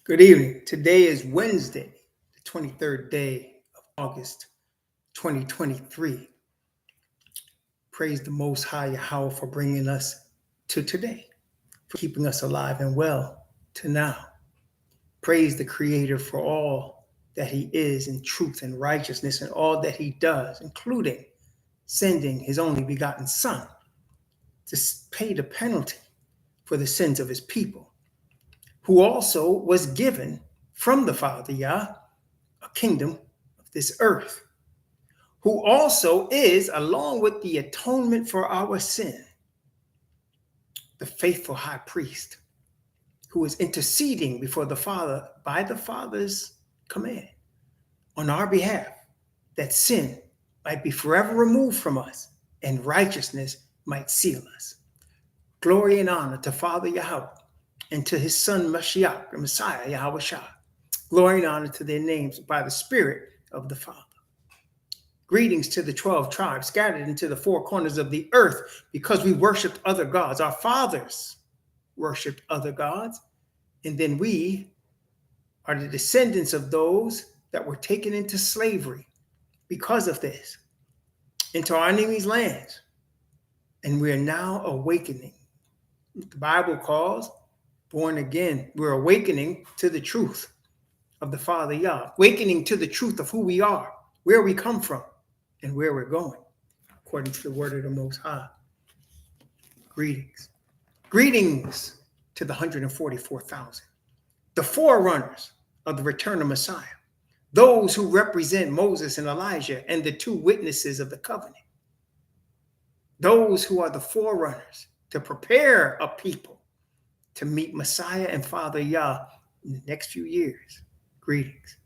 Good evening. Today is Wednesday, the 23rd day of August, 2023. Praise the Most High Yahweh for bringing us to today, for keeping us alive and well to now. Praise the Creator for all that He is in truth and righteousness and all that He does, including sending His only begotten Son to pay the penalty for the sins of His people, who also was given from the Father Yah a kingdom of this earth, who also is, along with the atonement for our sin, the faithful high priest, who is interceding before the Father by the Father's command on our behalf, that sin might be forever removed from us and righteousness might seal us. Glory and honor to Father Yahweh and to His Son Mashiach, the Messiah, Yahweh Shah. Glory and honor to their names by the Spirit of the Father. Greetings to the 12 tribes scattered into the four corners of the earth because we worshiped other gods. Our fathers worshiped other gods, and then we are the descendants of those that were taken into slavery because of this, into our enemies' lands. And we are now awakening. The Bible calls born again. We're awakening to the truth of the Father Yah, awakening to the truth of who we are, where we come from, and where we're going, according to the word of the Most High. Greetings. Greetings to the 144,000, the forerunners of the return of Messiah, those who represent Moses and Elijah and the two witnesses of the covenant, those who are the forerunners to prepare a people to meet Messiah and Father Yah in the next few years. Greetings.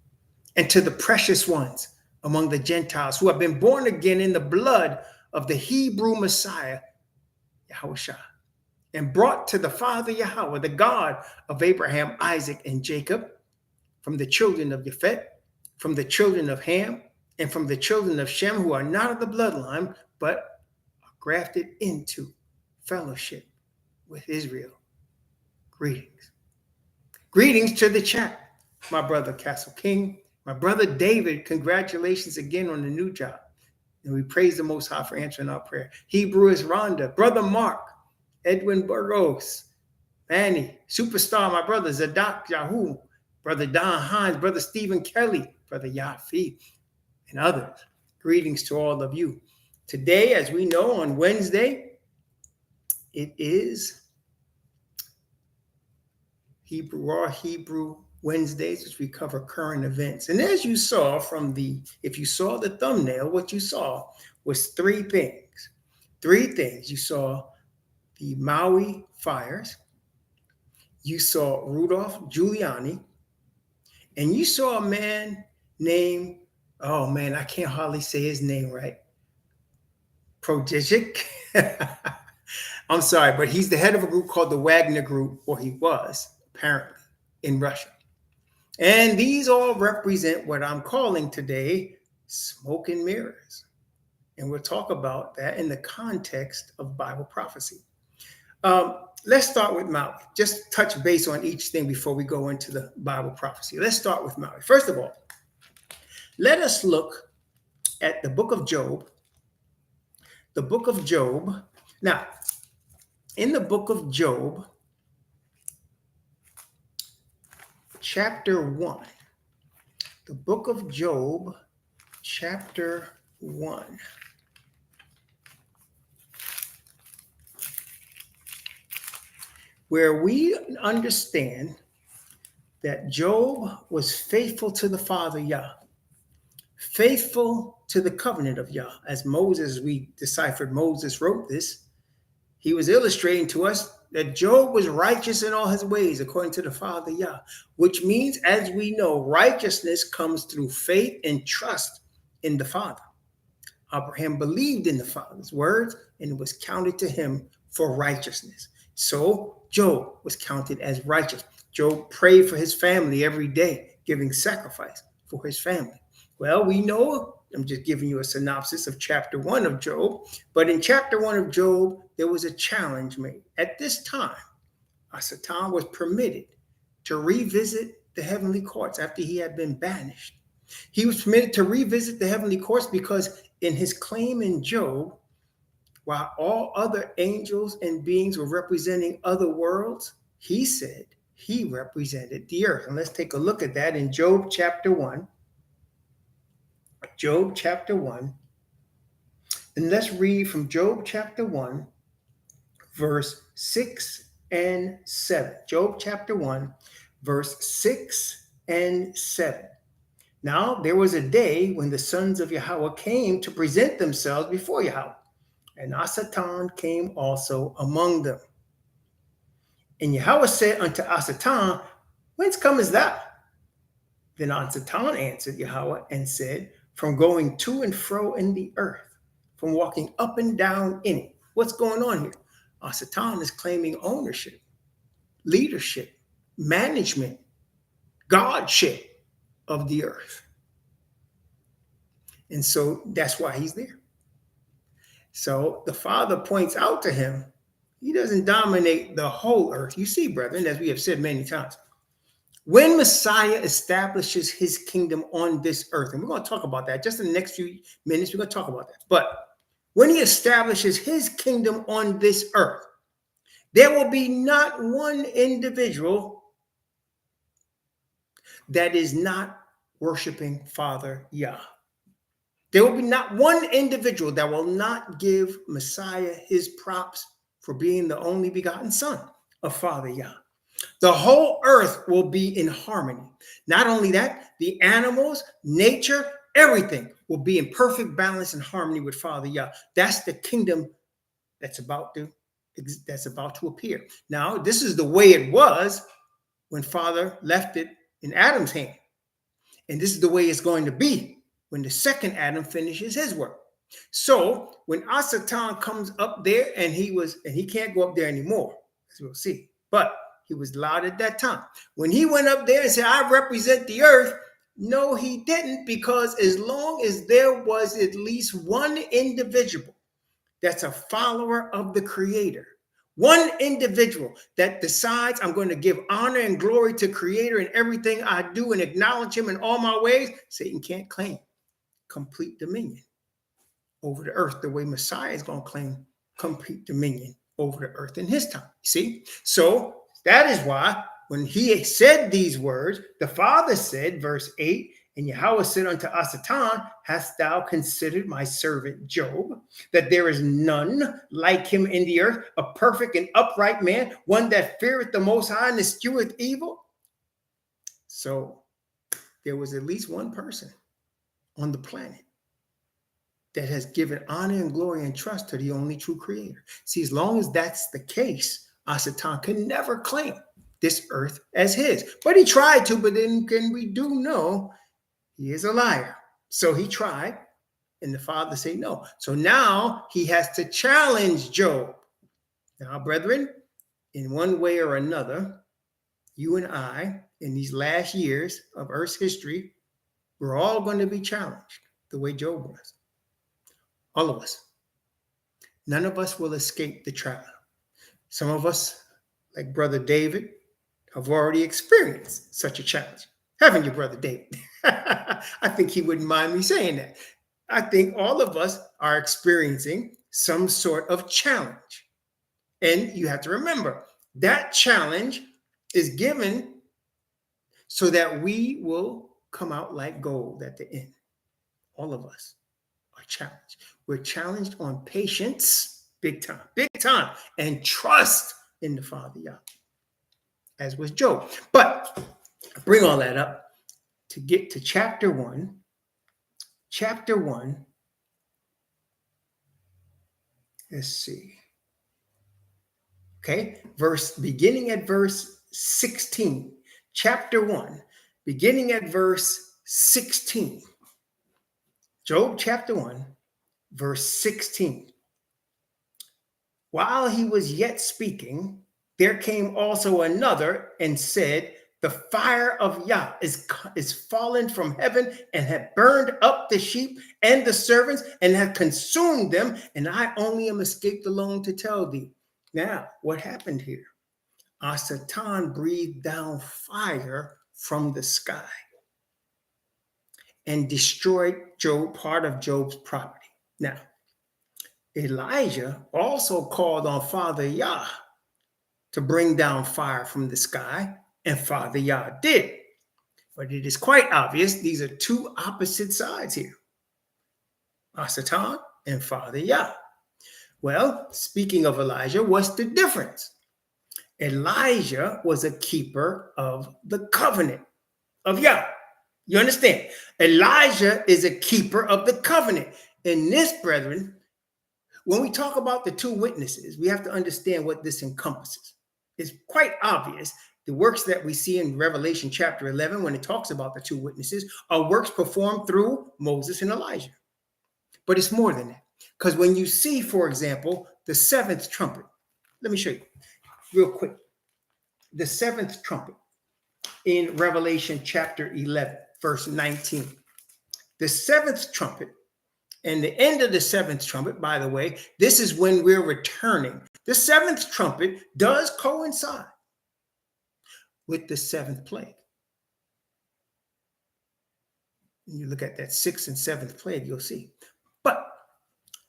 And to the precious ones among the Gentiles who have been born again in the blood of the Hebrew Messiah, Yahweh Shah, and brought to the Father Yahweh, the God of Abraham, Isaac, and Jacob, from the children of Japhet, from the children of Ham, and from the children of Shem, who are not of the bloodline, but are grafted into fellowship with Israel. Greetings. Greetings to the chat. My brother Castle King, my brother David, congratulations again on the new job. And we praise the Most High for answering our prayer. Hebrew is Rhonda, brother Mark, Edwin Burgos, Manny, superstar, my brother Zadok Yahoo, brother Don Hines, brother Stephen Kelly, brother Yafi, and others. Greetings to all of you. Today, as we know, on Wednesday, it is Hebrew Wednesdays, as we cover current events. And as you saw if you saw the thumbnail, what you saw was three things. You saw the Maui fires, you saw Rudolph Giuliani, and you saw a man named, oh man, I can't hardly say his name right, Projic. I'm sorry, but he's the head of a group called the Wagner Group, or he was, apparently, in Russia. And these all represent what I'm calling today smoke and mirrors. And we'll talk about that in the context of Bible prophecy. Let's start with Maui. Just touch base on each thing before we go into the Bible prophecy. Let's start with Maui. First of all, let us look at the book of Job. The book of Job. Now, in the book of Job, chapter 1, the book of Job, chapter 1. Where we understand that Job was faithful to the Father Yah, faithful to the covenant of Yah. As Moses, we deciphered, Moses wrote this. He was illustrating to us that Job was righteous in all his ways, according to the Father Yah, which means, as we know, righteousness comes through faith and trust in the Father. Abraham believed in the Father's words, and it was counted to him for righteousness. So Job was counted as righteous. Job prayed for his family every day, giving sacrifice for his family. Well, we know, I'm just giving you a synopsis of chapter 1 of Job, but in chapter 1 of Job, there was a challenge made. At this time, Satan was permitted to revisit the heavenly courts after he had been banished. He was permitted to revisit the heavenly courts because in his claim in Job, while all other angels and beings were representing other worlds, he said he represented the earth. And let's take a look at that in Job chapter 1. Job chapter 1. And let's read from Job chapter 1, verse 6 and 7. Job chapter 1, verse 6 and 7. Now, there was a day when the sons of Yahweh came to present themselves before Yahweh, and Asatan came also among them. And Yahweh said unto Asatan, whence comest thou? Then Asatan answered Yahweh and said, from going to and fro in the earth, from walking up and down in it. What's going on here? Asatan is claiming ownership, leadership, management, godship of the earth. And so that's why he's there. So the Father points out to him, he doesn't dominate the whole earth. You see, brethren, as we have said many times, when Messiah establishes his kingdom on this earth, and we're going to talk about that just in the next few minutes, we're going to talk about that. But when he establishes his kingdom on this earth, there will be not one individual that is not worshiping Father Yah. There will be not one individual that will not give Messiah his props for being the only begotten Son of Father Yah. The whole earth will be in harmony. Not only that, the animals, nature, everything will be in perfect balance and harmony with Father Yah. That's the kingdom that's about to appear. Now, this is the way it was when Father left it in Adam's hand. And this is the way it's going to be when the second Adam finishes his work. So when Asatan comes up there, and he can't go up there anymore, as we'll see, but he was allowed at that time. When he went up there and said, I represent the earth, no, he didn't, because as long as there was at least one individual that's a follower of the Creator, one individual that decides I'm going to give honor and glory to Creator in everything I do and acknowledge him in all my ways, Satan can't claim complete dominion over the earth the way Messiah is going to claim complete dominion over the earth in his time. See? So that is why when he said these words, the Father said, verse 8, and Yahweh said unto Asatan, hast thou considered my servant Job, that there is none like him in the earth, a perfect and upright man, one that feareth the Most High and escheweth evil? So there was at least one person on the planet that has given honor and glory and trust to the only true Creator. See, as long as that's the case, Asatan can never claim this earth as his. But he tried to, but then we do know he is a liar. So he tried, and the Father said no. So now he has to challenge Job. Now, brethren, in one way or another, you and I, in these last years of Earth's history, we're all going to be challenged the way Job was. All of us. None of us will escape the trial. Some of us, like Brother David, have already experienced such a challenge. Haven't you, Brother David? I think he wouldn't mind me saying that. I think all of us are experiencing some sort of challenge. And you have to remember, that challenge is given so that we will come out like gold at the end. All of us are challenged. We're challenged on patience, big time, and trust in the Father Yah, as was Job. But I bring all that up to get to chapter 1. Chapter 1. Let's see. Okay, beginning at verse 16. Chapter 1, beginning at verse 16. Job chapter 1, verse 16. While he was yet speaking, there came also another and said, the fire of Yah is fallen from heaven and had burned up the sheep and the servants and had consumed them, and I only am escaped alone to tell thee. Now, what happened here? Satan breathed down fire from the sky and destroyed part of Job's property. Now, Elijah also called on Father Yah to bring down fire from the sky, and Father Yah did. But it is quite obvious these are two opposite sides here, Satan and Father Yah. Well, speaking of Elijah, what's the difference? Elijah was a keeper of the covenant of Yah. You understand? Elijah is a keeper of the covenant. And this, brethren, when we talk about the two witnesses, we have to understand what this encompasses. It's quite obvious. The works that we see in Revelation chapter 11, when it talks about the two witnesses, are works performed through Moses and Elijah. But it's more than that. Because when you see, for example, the seventh trumpet, let me show you real quick. The seventh trumpet in Revelation chapter 11, verse 19. The seventh trumpet, and the end of the seventh trumpet, by the way, this is when we're returning. The seventh trumpet does coincide with the seventh plague. You look at that sixth and seventh plague, you'll see. But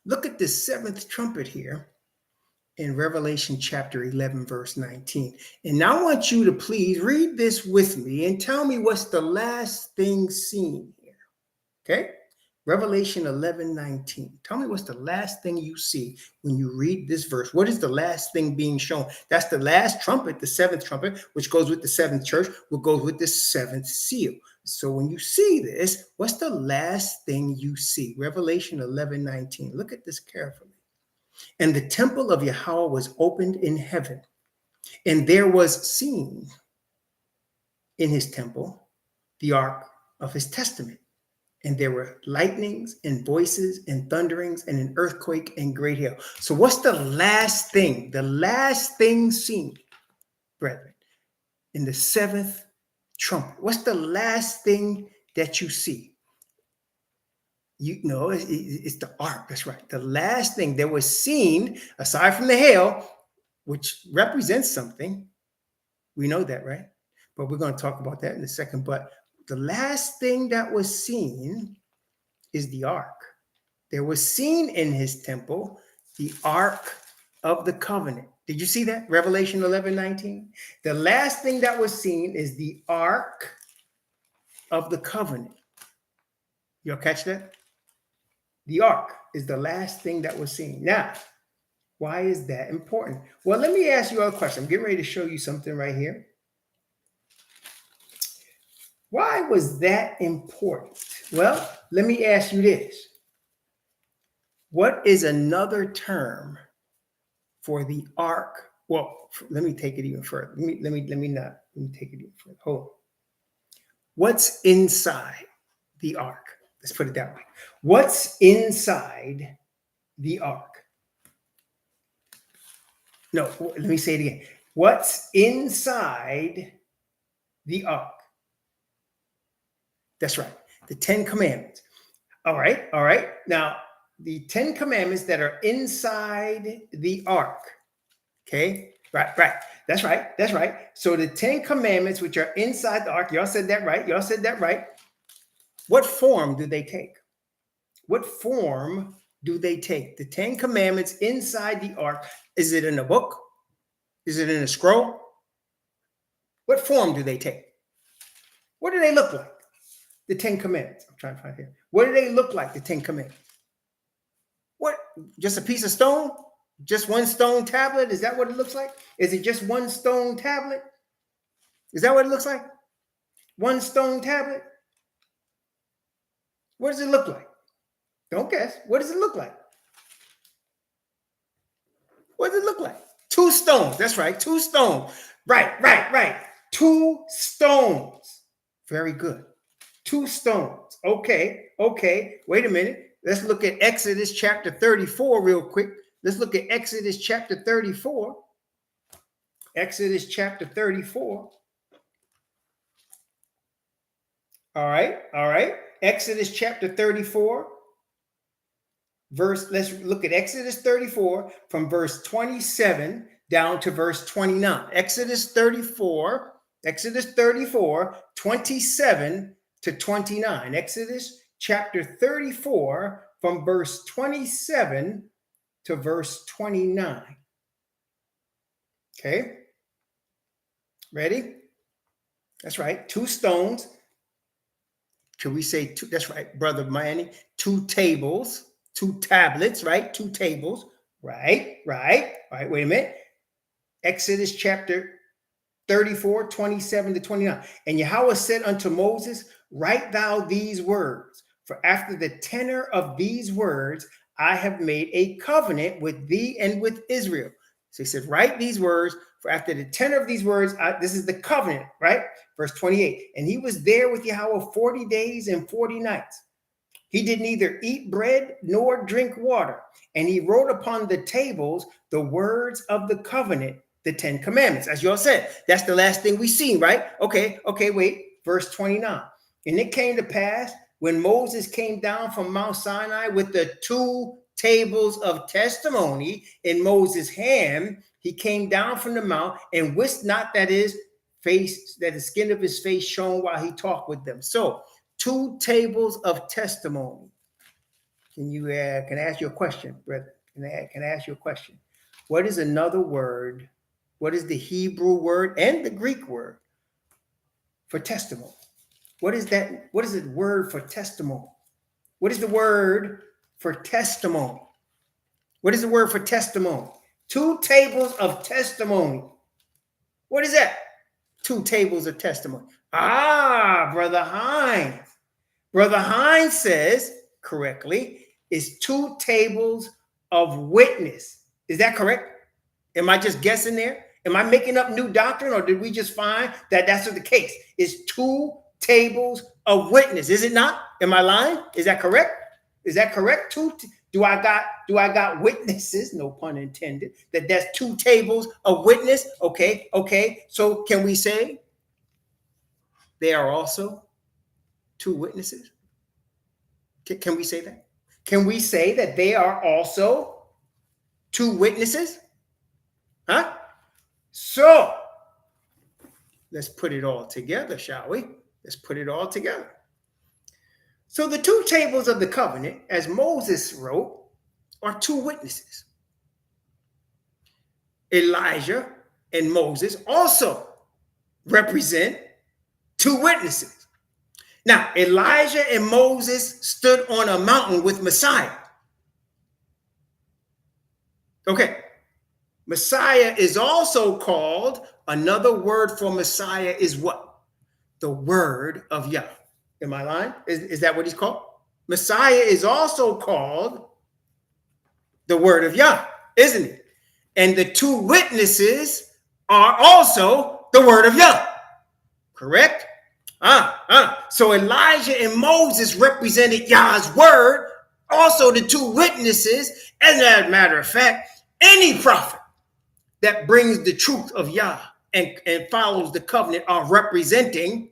look at the seventh trumpet here in Revelation chapter 11, verse 19. And now I want you to please read this with me and tell me what's the last thing seen here. Okay? Revelation 11, 19. Tell me what's the last thing you see when you read this verse. What is the last thing being shown? That's the last trumpet, the seventh trumpet, which goes with the seventh church, which goes with the seventh seal. So when you see this, what's the last thing you see? Revelation 11, 19. Look at this carefully. And the temple of Yahweh was opened in heaven, and there was seen in his temple the ark of his testament. And there were lightnings and voices and thunderings and an earthquake and great hail. So what's the last thing? The last thing seen, brethren, in the seventh trumpet. What's the last thing that you see? You know, it's the ark. That's right. The last thing that was seen, aside from the hail, which represents something. We know that, right? But we're going to talk about that in a second. But the last thing that was seen is the ark. There was seen in his temple the ark of the covenant. Did you see that? Revelation 11, 19. The last thing that was seen is the ark of the covenant. You'll catch that? The ark is the last thing that was seen. Now, why is that important? Well, let me ask you a question. I'm getting ready to show you something right here. Why was that important? Well, let me ask you this. What is another term for the ark? Well, let me take it even further. Let me take it even further. Hold on. What's inside the ark? Let's put it that way. What's inside the ark? No, let me say it again. What's inside the ark? That's right. The 10 Commandments. All right. Now, the 10 Commandments that are inside the ark. Okay. Right. That's right. So the 10 Commandments, which are inside the ark, y'all said that right. What form do they take? What form do they take? The 10 Commandments inside the ark. Is it in a book? Is it in a scroll? What form do they take? What do they look like? The 10 Commandments. I'm trying to find here. What do they look like, the 10 Commandments? What? Just a piece of stone? Just one stone tablet? Is that what it looks like? Is it just one stone tablet? Is that what it looks like? One stone tablet? What does it look like? Don't guess. What does it look like? What does it look like? 2 stones. That's right. 2 stones. Right. 2 stones. Very good. 2 stones. Okay. Wait a minute. Let's look at Exodus chapter 34 real quick. Let's look at Exodus chapter 34. Exodus chapter 34. All right. Exodus chapter 34. Let's look at Exodus 34 from verse 27 down to verse 29. Exodus 34 Exodus 34, 27 to 29. Exodus chapter 34 from verse 27 to verse 29. Okay. Ready? That's right. 2 stones. Can we say two? That's right, Brother Manny. 2 tables, 2 tablets, right? 2 tables. Right. All right, wait a minute. Exodus chapter 34, 27 to 29. And Yahweh said unto Moses, write thou these words, for after the tenor of these words, I have made a covenant with thee and with Israel. So he said, write these words, for after the tenor of these words, this is the covenant, right? Verse 28. And he was there with Yahweh 40 days and 40 nights. He did neither eat bread nor drink water. And he wrote upon the tables the words of the covenant, the 10 commandments. As y'all said, that's the last thing we seen, right? Okay, wait. Verse 29. And it came to pass when Moses came down from Mount Sinai with the 2 tables of testimony in Moses' hand, he came down from the mount and wist not that the skin of his face shone while he talked with them. So 2 tables of testimony. Can I ask you a question, brother? Can I ask you a question? What is another word? What is the Hebrew word and the Greek word for testimony? What is that? What is the word for testimony? What is the word for testimony? What is the word for testimony? 2 tables of testimony. What is that? 2 tables of testimony. Brother Hines. Brother Hines says correctly, is 2 tables of witness. Is that correct? Am I just guessing there? Am I making up new doctrine, or did we just find that that's the case? It's 2 tables of witness. Is it not? Am I lying? Is that correct? Is that correct? Do I got witnesses? No pun intended. That's 2 tables of witness. Okay. So can we say they are also 2 witnesses? Can we say that? Can we say that they are also 2 witnesses? Huh? So let's put it all together, shall we? Let's put it all together. So the 2 tables of the covenant, as Moses wrote, are 2 witnesses. Elijah and Moses also represent 2 witnesses. Now, Elijah and Moses stood on a mountain with Messiah. Okay. Messiah is also called, another word for Messiah is what? The word of Yah. Am I lying? Is that what he's called? Messiah is also called the word of Yah, isn't it? And the 2 witnesses are also the word of Yah. Correct? So Elijah and Moses represented Yah's word, also the 2 witnesses. And as a matter of fact, any prophet that brings the truth of Yah and follows the covenant are representing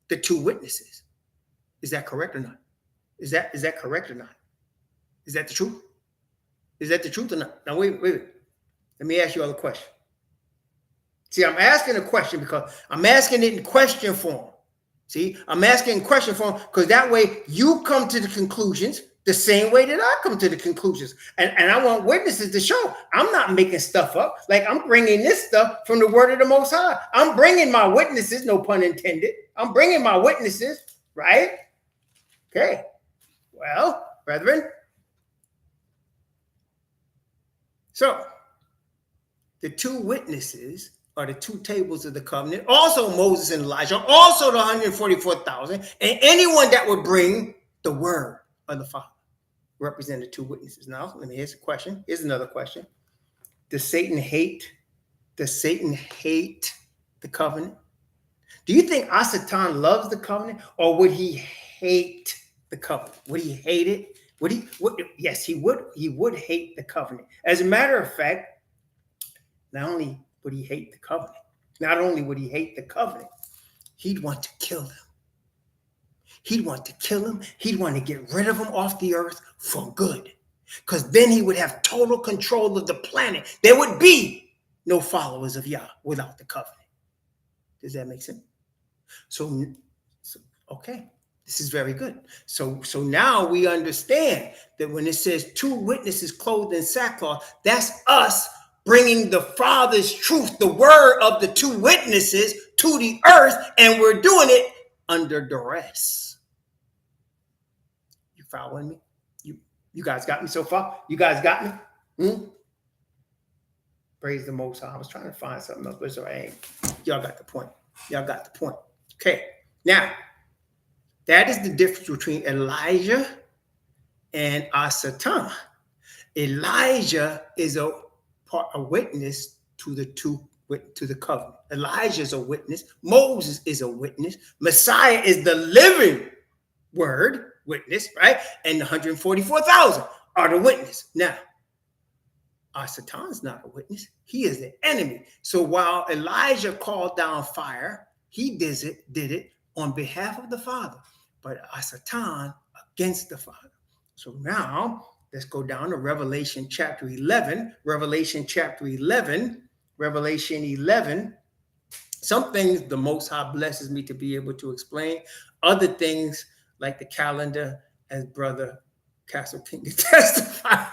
the 2 witnesses. Is that correct or not? Is that correct or not? Is that the truth? Is that the truth or not? Now wait. Let me ask you all a question. See, I'm asking a question because I'm asking it in question form. See, I'm asking in question form because that way you come to the conclusions the same way that I come to the conclusions. And I want witnesses to show I'm not making stuff up. Like, I'm bringing this stuff from the word of the Most High. I'm bringing my witnesses, no pun intended. I'm bringing my witnesses, right? Okay. Well, brethren. So the 2 witnesses are the 2 tables of the covenant, also Moses and Elijah, also the 144,000, and anyone that would bring the word of the Father represent the 2 witnesses. Now, here's a question. Here's another question. Does Satan hate the covenant? Do you think Asatan loves the covenant, or would he hate the covenant? Would he hate it? Yes, he would. He would hate the covenant. As a matter of fact, not only would he hate the covenant, he'd want to kill them. He'd want to kill him. He'd want to get rid of him off the earth for good. Because then he would have total control of the planet. There would be no followers of Yah without the covenant. Does that make sense? So okay, this is very good. So now we understand that when it says two witnesses clothed in sackcloth, that's us bringing the Father's truth, the word of the two witnesses to the earth, and we're doing it under duress. You following me? You guys got me so far? You guys got me? Praise the Most High. I was trying to find something else, but it's all right. Y'all got the point. Y'all got the point. Okay. Now, that is the difference between Elijah and Satan. Elijah is a witness to the covenant. Elijah is a witness. Moses is a witness. Messiah is the living word witness, right? And the 144,000 are the witness. Now, Satan is not a witness. He is the enemy. So while Elijah called down fire, he did it on behalf of the Father, but Satan against the Father. So now let's go down to Revelation chapter 11. Revelation chapter 11. Revelation 11. Some things the Most High blesses me to be able to explain. Other things, like the calendar, as Brother Castle King can testify,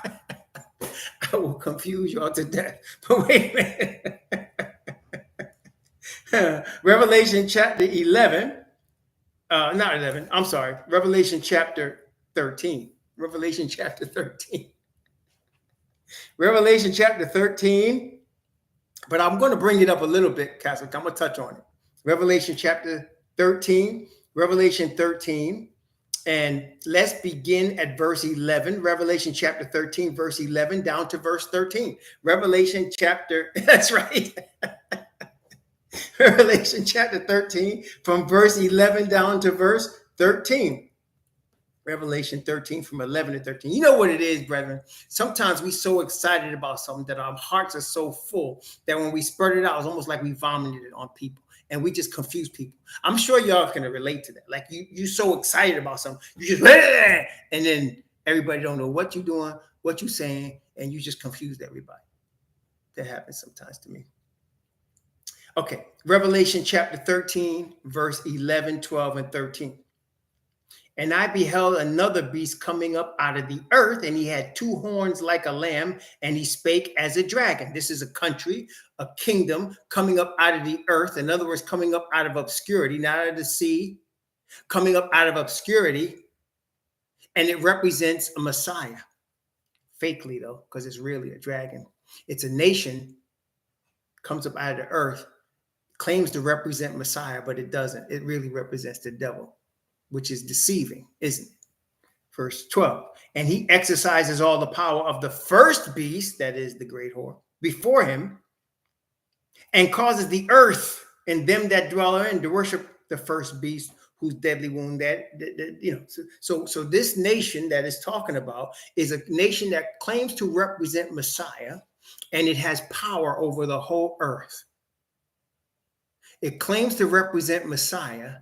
I will confuse y'all to death. But wait a minute. Revelation chapter 11. Not 11. I'm sorry. Revelation chapter 13. Revelation chapter 13. Revelation chapter 13. But I'm going to bring it up a little bit, Castle. I'm going to touch on it. Revelation chapter 13. Revelation 13. And let's begin at verse 11. Revelation chapter 13, verse 11, down to verse 13. Revelation chapter, that's right. Revelation chapter 13, from verse 11 down to verse 13. Revelation 13, from 11 to 13. You know what it is, brethren? Sometimes we're so excited about something that our hearts are so full that when we spurt it out, it's almost like we vomited it on people. And we just confuse people. I'm sure y'all can relate to that. Like you're so excited about something, you just, and then everybody don't know what you're doing, what you're saying, and you just confused everybody. That happens sometimes to me. Okay, Revelation chapter 13, verse 11, 12, and 13. And I beheld another beast coming up out of the earth, and he had two horns like a lamb, and he spake as a dragon. This is a country, a kingdom coming up out of the earth. In other words, coming up out of obscurity, not out of the sea, coming up out of obscurity. And it represents a Messiah. Fakely, though, because it's really a dragon. It's a nation, comes up out of the earth, claims to represent Messiah, but it doesn't. It really represents the devil, which is deceiving, isn't it? Verse 12. And he exercises all the power of the first beast, that is the great whore, before him, and causes the earth and them that dwell therein to worship the first beast, whose deadly wound so this nation that is talking about is a nation that claims to represent Messiah, and it has power over the whole earth. It claims to represent Messiah,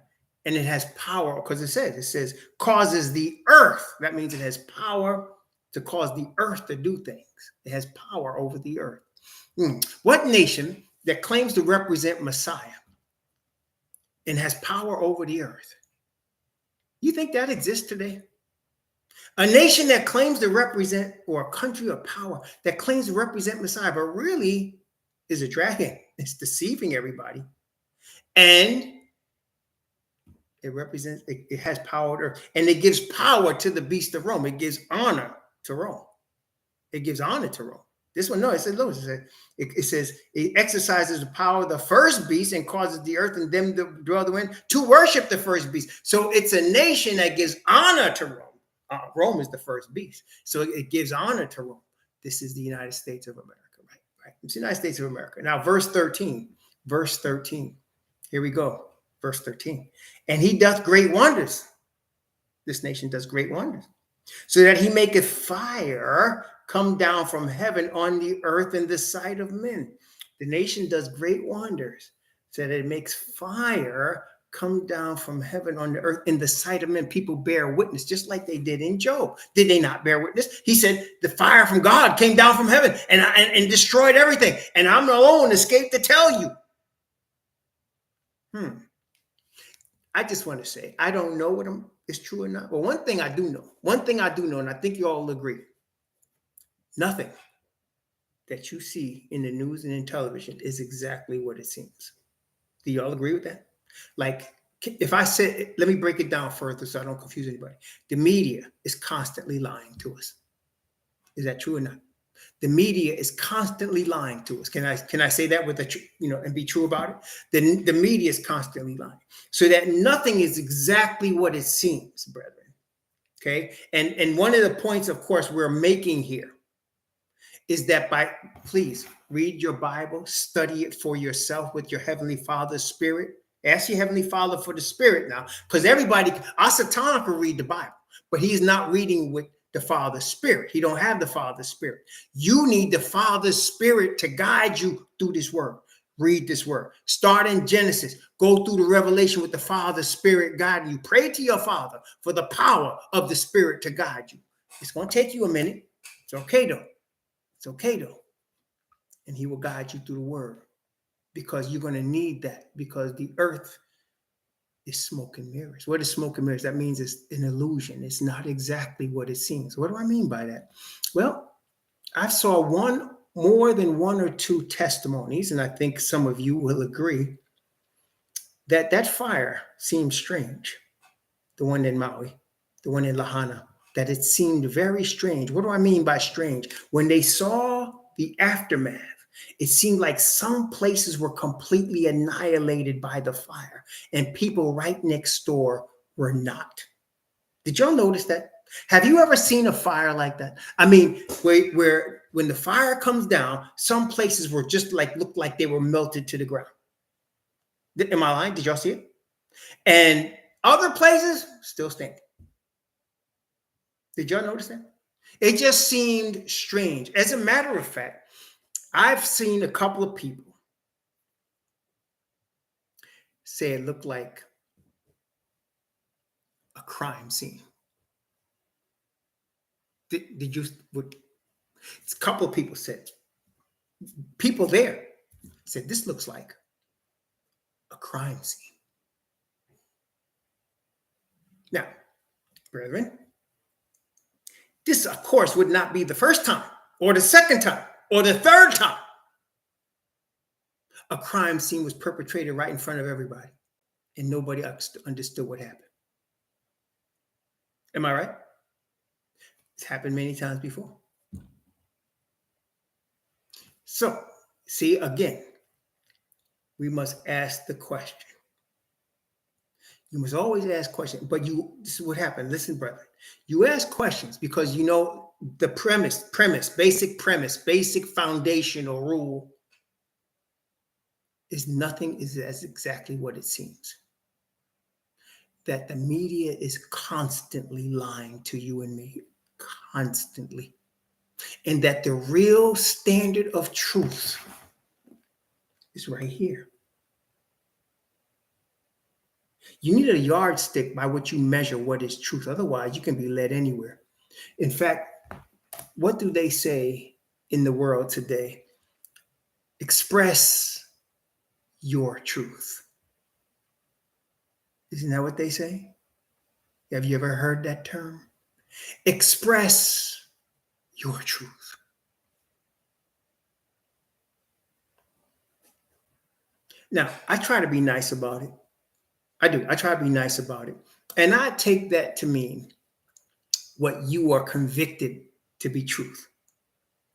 and it has power, because it says causes the earth. That means it has power to cause the earth to do things. It has power over the earth. What nation that claims to represent Messiah and has power over the earth? You think that exists today? A nation that claims to represent, or a country of power that claims to represent Messiah, but really is a dragon. It's deceiving everybody. And it has power, and it gives power to the beast of Rome. It gives honor to Rome. It gives honor to Rome. This one, no, it says it exercises the power of the first beast and causes the earth and them that dwell therein to worship the first beast. So it's a nation that gives honor to Rome. Rome is the first beast. So it gives honor to Rome. This is the United States of America, right? It's the United States of America. Now, verse 13. Here we go. Verse 13. And he doth great wonders. This nation does great wonders. So that he maketh fire come down from heaven on the earth in the sight of men. The nation does great wonders, so that it makes fire come down from heaven on the earth in the sight of men. People bear witness, just like they did in Job. Did they not bear witness? He said, the fire from God came down from heaven and destroyed everything. And I'm alone escaped to tell you. I just want to say, I don't know what is true or not. But one thing I do know, and I think you all agree, nothing that you see in the news and in television is exactly what it seems. Do you all agree with that? Like, if I said, let me break it down further so I don't confuse anybody. The media is constantly lying to us. Is that true or not? The media is constantly lying to us. Can I say that with and be true about it? The media is constantly lying, so that nothing is exactly what it seems, brethren. Okay, and one of the points, of course, we're making here is that please read your Bible, study it for yourself with your Heavenly Father's Spirit. Ask your Heavenly Father for the Spirit now, because everybody, our Satan can read the Bible, but he's not reading with the Father's Spirit. He don't have the Father's Spirit. You need the Father's Spirit to guide you through this word. Read this word. Start in Genesis. Go through the Revelation with the Father's Spirit guiding you. Pray to your Father for the power of the Spirit to guide you. It's going to take you a minute. It's okay, though. It's okay, though. And he will guide you through the word, because you're going to need that, because the earth is smoke and mirrors. What is smoke and mirrors? That means it's an illusion. It's not exactly what it seems. What do I mean by that? Well, I saw more than one or two testimonies, and I think some of you will agree that fire seems strange. The one in Maui, the one in Lahaina, that it seemed very strange. What do I mean by strange? When they saw the aftermath, it seemed like some places were completely annihilated by the fire, and people right next door were not. Did y'all notice that? Have you ever seen a fire like that? I mean, where when the fire comes down, some places were just looked like they were melted to the ground. Am I lying? Did y'all see it? And other places still standing. Did y'all notice that? It just seemed strange. As a matter of fact, I've seen a couple of people say it looked like a crime scene. Did you? A couple of people said, people there said, this looks like a crime scene. Now, brethren, this, of course, would not be the first time or the second time or the third time a crime scene was perpetrated right in front of everybody and nobody understood what happened. Am I right? It's happened many times before. So, see, again, we must ask the question. You must always ask questions, but this is what happened. Listen, brethren, you ask questions because you know the basic foundational rule is nothing is as exactly what it seems. That the media is constantly lying to you and me, constantly. And that the real standard of truth is right here. You need a yardstick by which you measure what is truth. Otherwise, you can be led anywhere. In fact, what do they say in the world today? Express your truth. Isn't that what they say? Have you ever heard that term? Express your truth. Now, I try to be nice about it. I do. I try to be nice about it. And I take that to mean what you are convicted to be truth.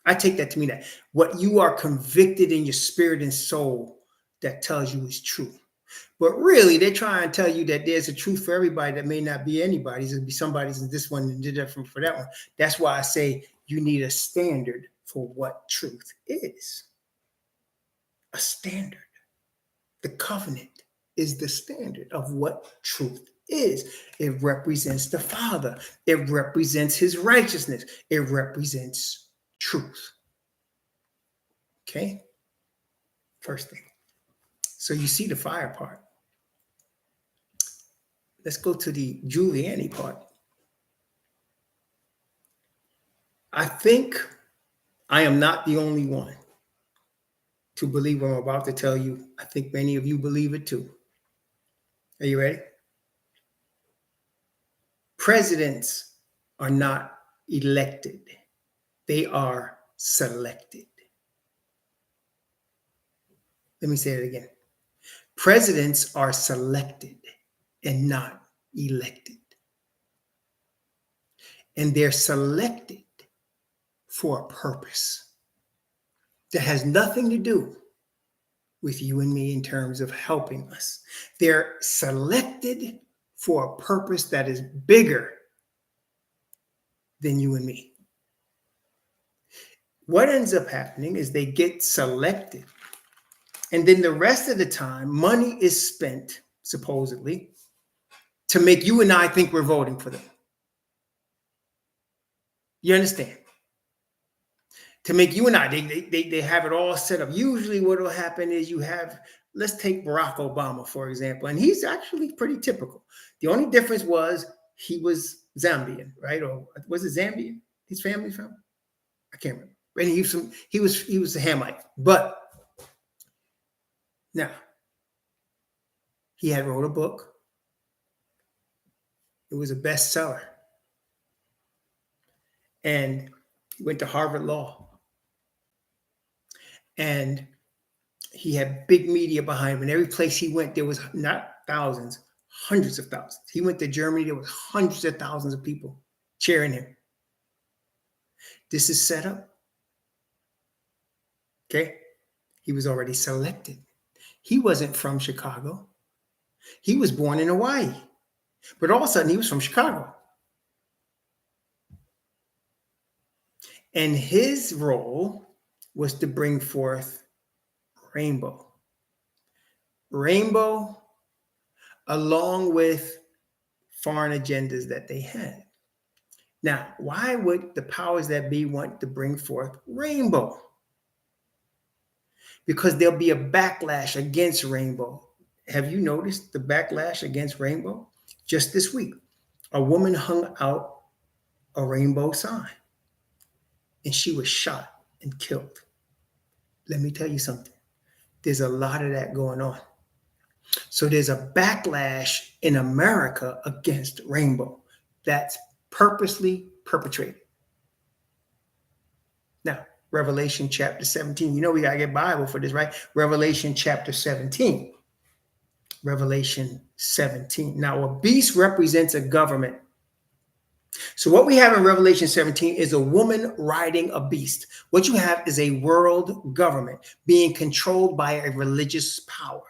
I take that to mean that what you are convicted in your spirit and soul that tells you is true. But really, they try and tell you that there's a truth for everybody that may not be anybody's. It'll be somebody's in this one and different for that one. That's why I say you need a standard for what truth is. A standard. The covenant is the standard of what truth is. It represents the Father. It represents his righteousness. It represents truth. Okay? First thing. So you see the fire part. Let's go to the Giuliani part. I think I am not the only one to believe what I'm about to tell you. I think many of you believe it too. Are you ready? Presidents are not elected. They are selected. Let me say it again. Presidents are selected and not elected. And they're selected for a purpose that has nothing to do with you and me in terms of helping us. They're selected for a purpose that is bigger than you and me. What ends up happening is they get selected, and then the rest of the time, money is spent, supposedly, to make you and I think we're voting for them. You understand? To make you and I, they have it all set up. Usually what will happen is you have, let's take Barack Obama, for example, and he's actually pretty typical. The only difference was he was Zambian, right? Or was it Zambian? His family from? I can't remember. And he was a Hamite. But now, he had wrote a book. It was a bestseller. And he went to Harvard Law. And he had big media behind him. And every place he went, there was not thousands, hundreds of thousands. He went to Germany, there was hundreds of thousands of people cheering him. This is set up. Okay? He was already selected. He wasn't from Chicago. He was born in Hawaii. But all of a sudden, he was from Chicago. And his role was to bring forth rainbow. Rainbow, along with foreign agendas that they had. Now, why would the powers that be want to bring forth rainbow? Because there'll be a backlash against rainbow. Have you noticed the backlash against rainbow? Just this week, a woman hung out a rainbow sign and she was shot and killed. Let me tell you something. There's a lot of that going on. So there's a backlash in America against rainbow that's purposely perpetrated. Now, Revelation chapter 17. You know we got to get Bible for this, right? Revelation chapter 17. Revelation 17. Now, a beast represents a government. So what we have in Revelation 17 is a woman riding a beast. What you have is a world government being controlled by a religious power.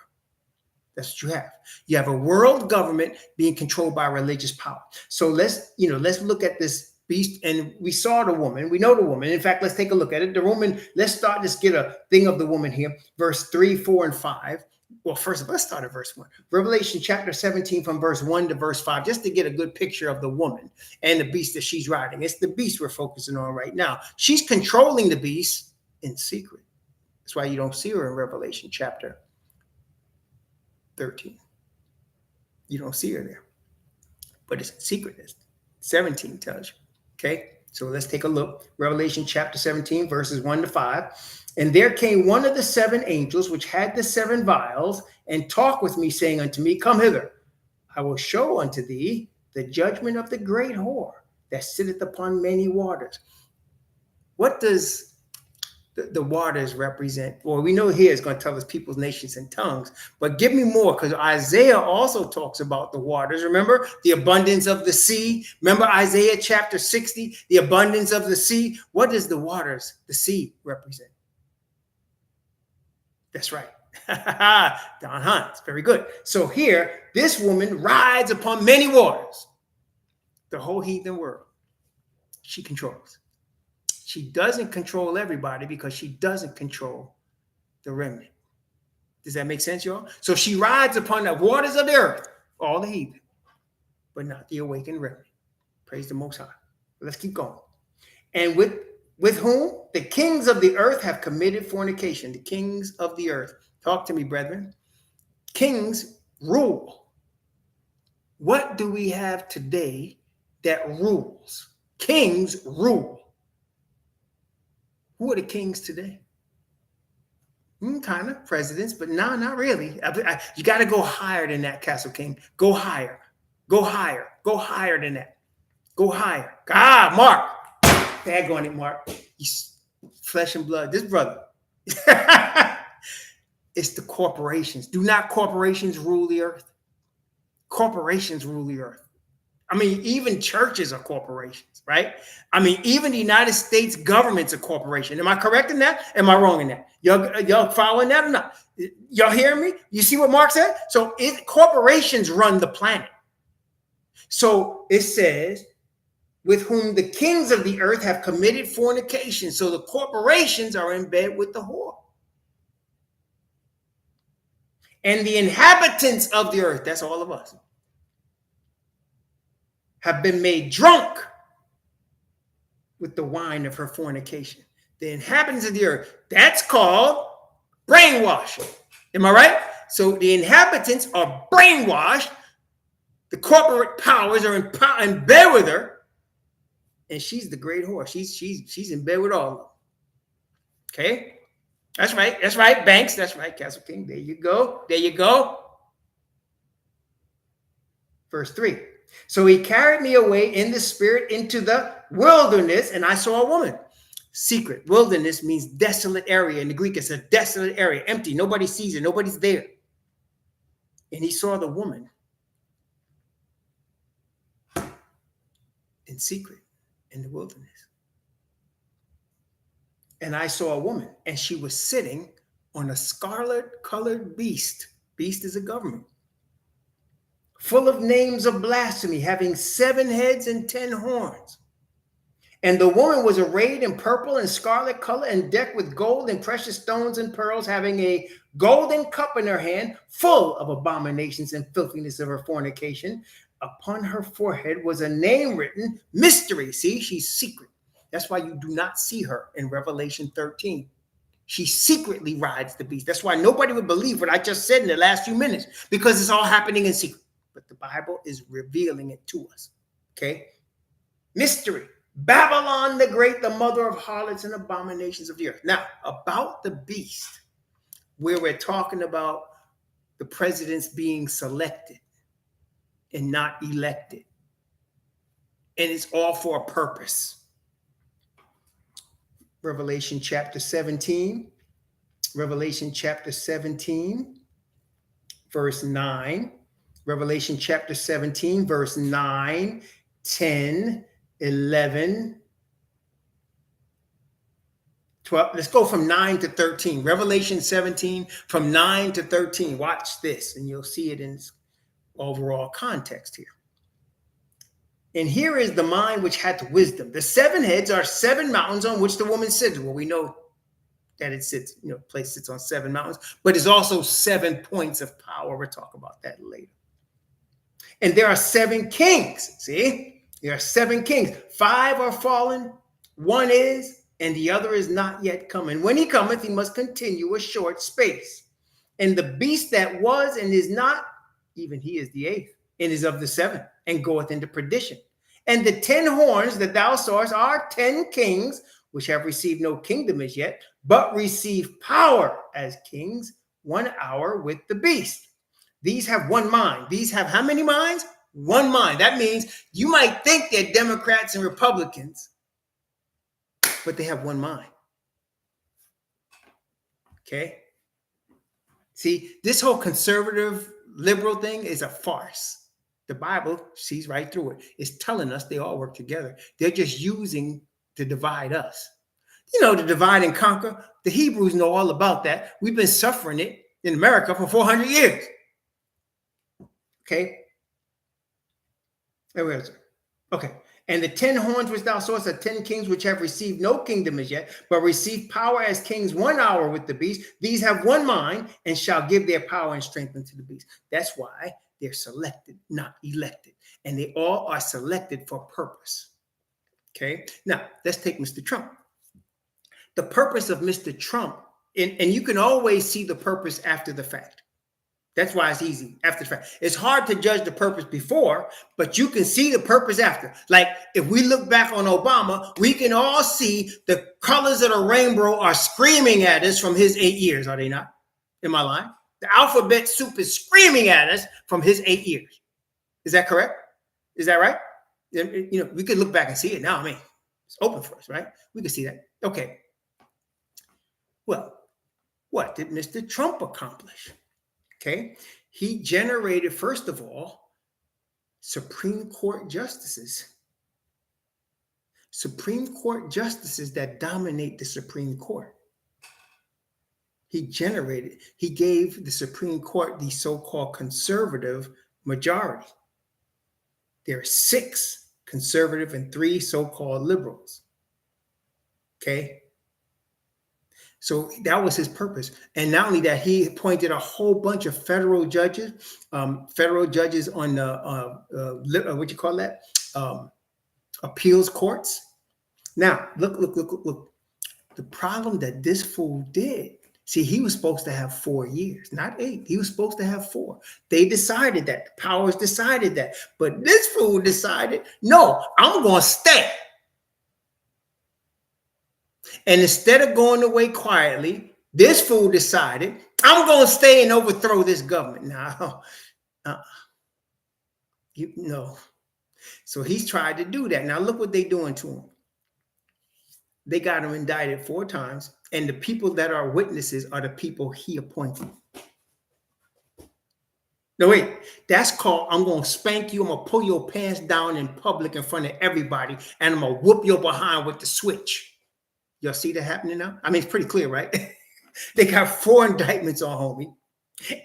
That's what you have. You have a world government being controlled by religious power. So let's look at this beast, and we saw the woman. We know the woman. In fact, let's take a look at it. The woman, let's get a thing of the woman here. Verse 3, 4, and 5. Well, first of all, let's start at verse 1. Revelation chapter 17 from verse 1 to verse 5, just to get a good picture of the woman and the beast that she's riding. It's the beast we're focusing on right now. She's controlling the beast in secret. That's why you don't see her in Revelation chapter 13. You don't see her there. But it's secret. 17 tells you. Okay, so let's take a look. Revelation chapter 17, verses 1 to 5. And there came one of the seven angels which had the seven vials, and talked with me, saying unto me, Come hither, I will show unto thee the judgment of the great whore that sitteth upon many waters. What does the waters represent? Well, we know here it's going to tell us peoples, nations, and tongues, but give me more, because Isaiah also talks about the waters. Remember the abundance of the sea? Remember Isaiah chapter 60, the abundance of the sea? What does the waters, the sea, represent? That's right. Don Hans, very good. So here, this woman rides upon many waters. The whole heathen world, she controls. She doesn't control everybody because she doesn't control the remnant. Does that make sense, y'all? So she rides upon the waters of the earth, all the heathen, but not the awakened remnant. Praise the Most High. Let's keep going. And with whom the kings of the earth have committed fornication. The kings of the earth. Talk to me, brethren. Kings rule. What do we have today that rules? Kings rule. Who are the kings today? Kind of presidents, but no, not really. You got to go higher than that, Castle King. Go higher. Go higher. Go higher than that. Go higher. Ah, Mark. Tag on it, Mark. He's flesh and blood. This brother. It's the corporations. Do not corporations rule the earth? Corporations rule the earth. I mean, even churches are corporations, right? I mean, even the United States government's a corporation. Am I correct in that? Am I wrong in that? Y'all following that or not? Y'all hearing me? You see what Mark said? So corporations run the planet. So it says, with whom the kings of the earth have committed fornication. So the corporations are in bed with the whore. And the inhabitants of the earth, that's all of us, have been made drunk with the wine of her fornication. The inhabitants of the earth, that's called brainwashing. Am I right? So the inhabitants are brainwashed. The corporate powers are in bed with her. And she's the great whore. She's in bed with all of them. Okay? That's right. That's right, Banks. That's right, Castle King. There you go. There you go. Verse 3. So he carried me away in the spirit into the wilderness, and I saw a woman. Secret. Wilderness means desolate area. In the Greek, it's a desolate area, empty. Nobody sees it. Nobody's there. And he saw the woman in secret in the wilderness. And I saw a woman, and she was sitting on a scarlet-colored beast. Beast is a government. Full of names of blasphemy, having 7 heads and 10 horns. And the woman was arrayed in purple and scarlet color and decked with gold and precious stones and pearls, having a golden cup in her hand, full of abominations and filthiness of her fornication. Upon her forehead was a name written, Mystery. See, she's secret. That's why you do not see her in Revelation 13. She secretly rides the beast. That's why nobody would believe what I just said in the last few minutes, because it's all happening in secret. But the Bible is revealing it to us. Okay? Mystery. Babylon the Great, the mother of harlots and abominations of the earth. Now, about the beast, where we're talking about the presidents being selected and not elected. And it's all for a purpose. Revelation chapter 17. Revelation chapter 17, verse 9. Revelation chapter 17, verse 9, 10, 11, 12. Let's go from 9 to 13. Revelation 17, from 9 to 13. Watch this, and you'll see it in its overall context here. And here is the mind which hath wisdom. The 7 heads are 7 mountains on which the woman sits. Well, we know that it sits, place sits on 7 mountains, but it's also 7 points of power. We'll talk about that later. And there are 7 kings. See, there are 7 kings. 5 are fallen, 1 is, and the other is not yet come. And when he cometh, he must continue a short space. And the beast that was and is not, even he is the 8th, and is of the 7th, and goeth into perdition. And the 10 horns that thou sawest are 10 kings, which have received no kingdom as yet, but receive power as kings 1 hour with the beast. These have one mind. These have how many minds? One mind. That means you might think they're Democrats and Republicans, but they have one mind. Okay? See, this whole conservative liberal thing is a farce. The Bible sees right through it. It's telling us they all work together. They're just using to divide us. To divide and conquer. The Hebrews know all about that. We've been suffering it in America for 400 years. Okay. Where is it? Okay. And the 10 horns which thou sawest are 10 kings which have received no kingdom as yet, but receive power as kings 1 hour with the beast. These have one mind and shall give their power and strength unto the beast. That's why they're selected, not elected. And they all are selected for purpose. Okay. Now, let's take Mr. Trump. The purpose of Mr. Trump, and you can always see the purpose after the fact. That's why it's easy after the fact. It's hard to judge the purpose before, but you can see the purpose after. Like if we look back on Obama, we can all see the colors of the rainbow are screaming at us from his 8 years, are they not? Am I lying? The alphabet soup is screaming at us from his 8 years. Is that correct? Is that right? You know, we could look back and see it now. I mean, it's open for us, right? We can see that. Okay. Well, what did Mr. Trump accomplish? Okay. He generated, first of all, Supreme Court justices. Supreme Court justices that dominate the Supreme Court. He gave the Supreme Court the so-called conservative majority. There are 6 conservative and 3 so-called liberals. Okay. So that was his purpose. And not only that, he appointed a whole bunch of federal judges on the, what you call that? Appeals courts. Now, look. The problem that this fool did, see, he was supposed to have 4 years, not 8. He was supposed to have 4. They decided that. The powers decided that. But this fool decided, no, I'm going to stay. And instead of going away quietly, this fool decided, I'm going to stay and overthrow this government. Now, you know. So he's tried to do that. Now, look what they're doing to him. They got him indicted 4 times. And the people that are witnesses are the people he appointed. No, wait. That's called, I'm going to spank you. I'm going to pull your pants down in public in front of everybody. And I'm going to whoop your behind with the switch. Y'all see that happening now? I mean, it's pretty clear, right? They got 4 indictments on homie.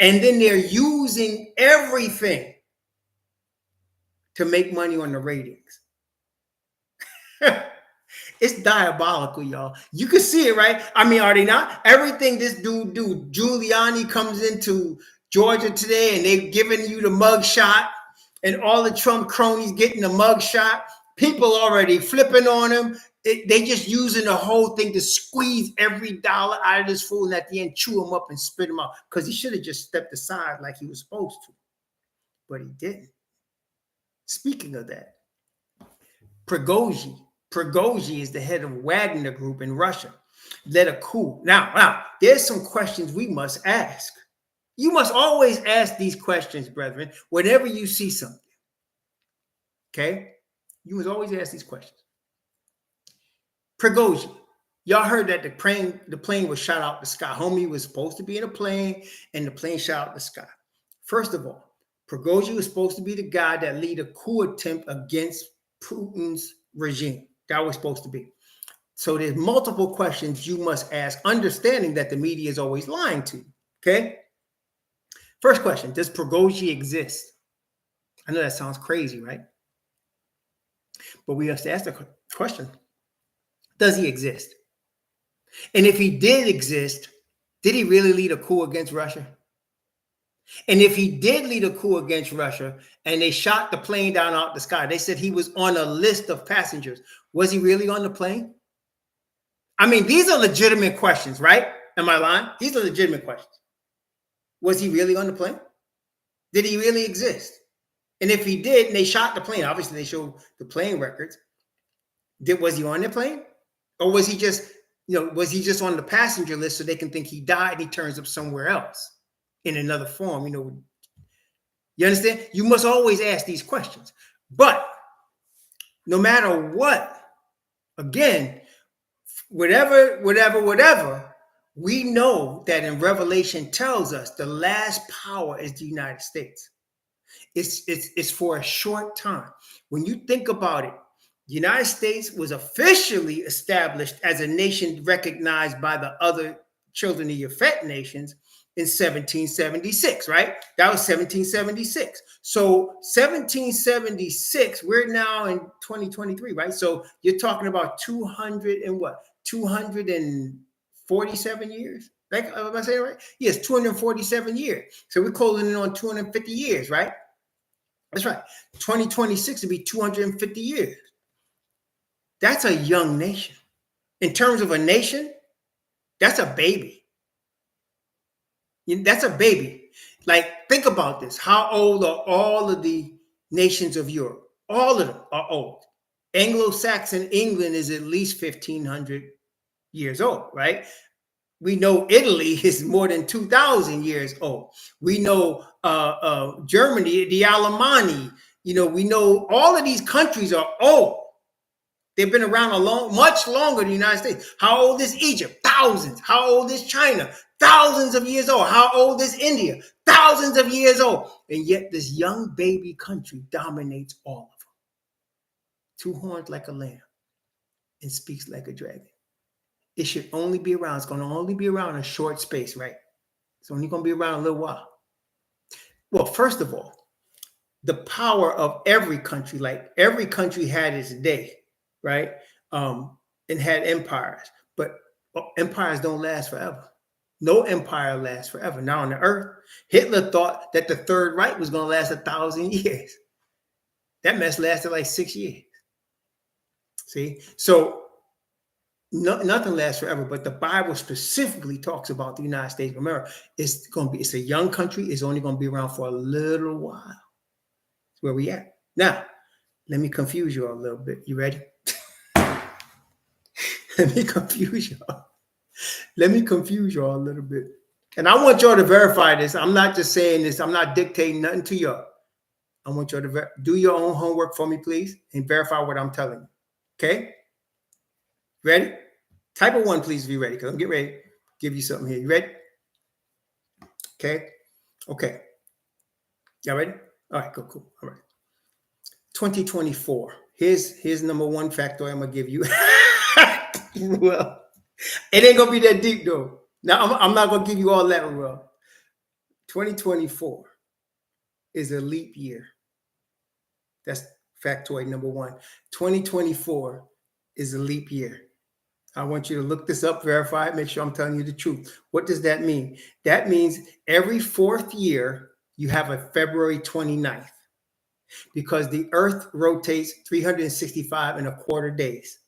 And then they're using everything to make money on the ratings. It's diabolical, y'all. You can see it, right? I mean, are they not? Everything this dude do, Giuliani comes into Georgia today and they're giving you the mug shot, and all the Trump cronies getting the mug shot. People already flipping on him. They just using the whole thing to squeeze every dollar out of this fool, and at the end chew him up and spit him out, because he should have just stepped aside like he was supposed to, but he didn't. Speaking of that, Prigozhin is the head of Wagner Group in Russia, led a coup. Now, there's some questions we must ask. You must always ask these questions, brethren, whenever you see something. Okay? You must always ask these questions. Prigozhin, y'all heard that the plane was shot out the sky. Homie was supposed to be in a plane, and the plane shot out the sky. First of all, Prigozhin was supposed to be the guy that lead a coup attempt against Putin's regime. That was supposed to be. So there's multiple questions you must ask, understanding that the media is always lying to you. Okay? First question, does Prigozhin exist? I know that sounds crazy, right? But we have to ask the question, does he exist? And if he did exist, did he really lead a coup against Russia? And if he did lead a coup against Russia and they shot the plane down out the sky, they said he was on a list of passengers. Was he really on the plane? I mean, these are legitimate questions, right? Am I lying? These are legitimate questions. Was he really on the plane? Did he really exist? And if he did, and they shot the plane, obviously they showed the plane records. Was he on the plane? Or was he just, was he just on the passenger list so they can think he died and he turns up somewhere else in another form? You understand? You must always ask these questions. But no matter what, again, whatever, we know that in Revelation tells us the last power is the United States. It's for a short time. When you think about it, the United States was officially established as a nation recognized by the other children of Yafet nations in 1776, right? That was 1776. So 1776, we're now in 2023, right? So you're talking about 247 years? Like, am I saying right? Yes, 247 years. So we're closing in on 250 years, right? That's right. 2026 will be 250 years. That's a young nation. In terms of a nation, that's a baby. That's a baby. Like think about this. How old are all of the nations of Europe? All of them are old. Anglo-Saxon England is at least 1,500 years old, right? We know Italy is more than 2,000 years old. We know Germany, the Alemanni. We know all of these countries are old. They've been around much longer than the United States. How old is Egypt? Thousands. How old is China? Thousands of years old. How old is India? Thousands of years old. And yet this young baby country dominates all of them. 2 horns like a lamb and speaks like a dragon. It should only be around. It's going to only be around a short space, right? It's only going to be around a little while. Well, first of all, the power of every country, like every country had its day, right? And had empires, but empires don't last forever. No empire lasts forever. Now on the earth, Hitler thought that the Third Reich was going to last 1,000 years. That mess lasted like 6 years. See? So nothing lasts forever, but the Bible specifically talks about the United States of America. It's a young country. It's only going to be around for a little while. That's where we at. Now, let me confuse you all a little bit. You ready? Let me confuse y'all. Let me confuse y'all a little bit. And I want y'all to verify this. I'm not just saying this. I'm not dictating nothing to y'all. I want y'all to do your own homework for me, please, and verify what I'm telling you. Okay? Ready? Type a 1, please, if you're ready, because I'm getting ready to give you something here. You ready? Okay. Okay. Y'all ready? All right, cool. All right. 2024. Here's number 1 factor I'm going to give you. Well, it ain't going to be that deep, though. Now, I'm not going to give you all that, well. 2024 is a leap year. That's factoid number 1. 2024 is a leap year. I want you to look this up, verify it, make sure I'm telling you the truth. What does that mean? That means every 4th year, you have a February 29th because the earth rotates 365 and a quarter days.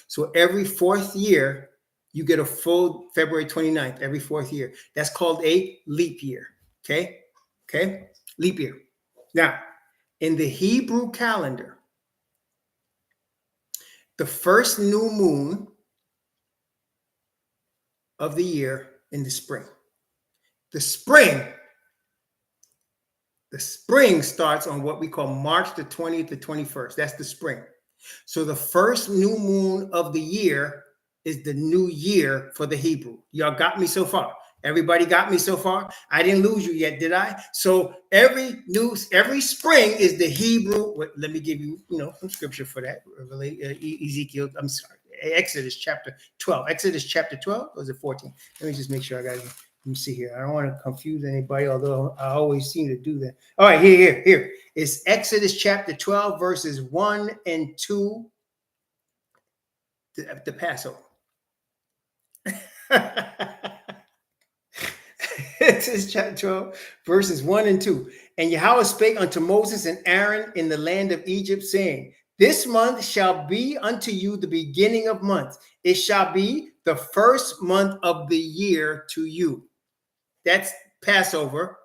So every 4th year, you get a full February 29th every 4th year. That's called a leap year. Okay? Okay? Leap year. Now, in the Hebrew calendar, the first new moon of the year in the spring. The spring starts on what we call March the 20th to 21st. That's the spring. So the first new moon of the year is the new year for the Hebrew. Y'all got me so far? Everybody got me so far? I didn't lose you yet, did I? So every spring is the Hebrew. Let me give you, some scripture for that. Ezekiel, I'm sorry. Exodus chapter 12. Exodus chapter 12, or is it 14? Let me just make sure I got it. Let me see here. I don't want to confuse anybody, although I always seem to do that. All right, here. It's Exodus chapter 12, verses 1 and 2, the Passover. Exodus chapter 12, verses 1 and 2. And Yahweh spake unto Moses and Aaron in the land of Egypt, saying, this month shall be unto you the beginning of months. It shall be the first month of the year to you. That's Passover.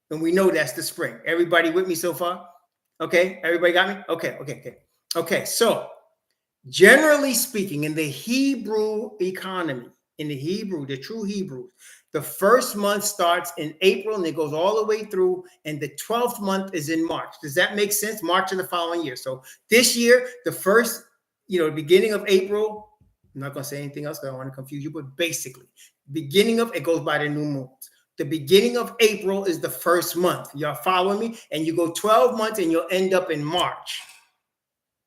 And we know that's the spring. Everybody with me so far? Okay. Everybody got me? Okay. So generally speaking, in the Hebrew economy, the true Hebrew, the first month starts in April and it goes all the way through, and the 12th month is in March. Does that make sense? March of the following year. So this year, the first, beginning of April, I'm not going to say anything else because I don't want to confuse you, but basically, beginning of, it goes by the new moons. The beginning of April is the first month. Y'all following me? And you go 12 months and you'll end up in March.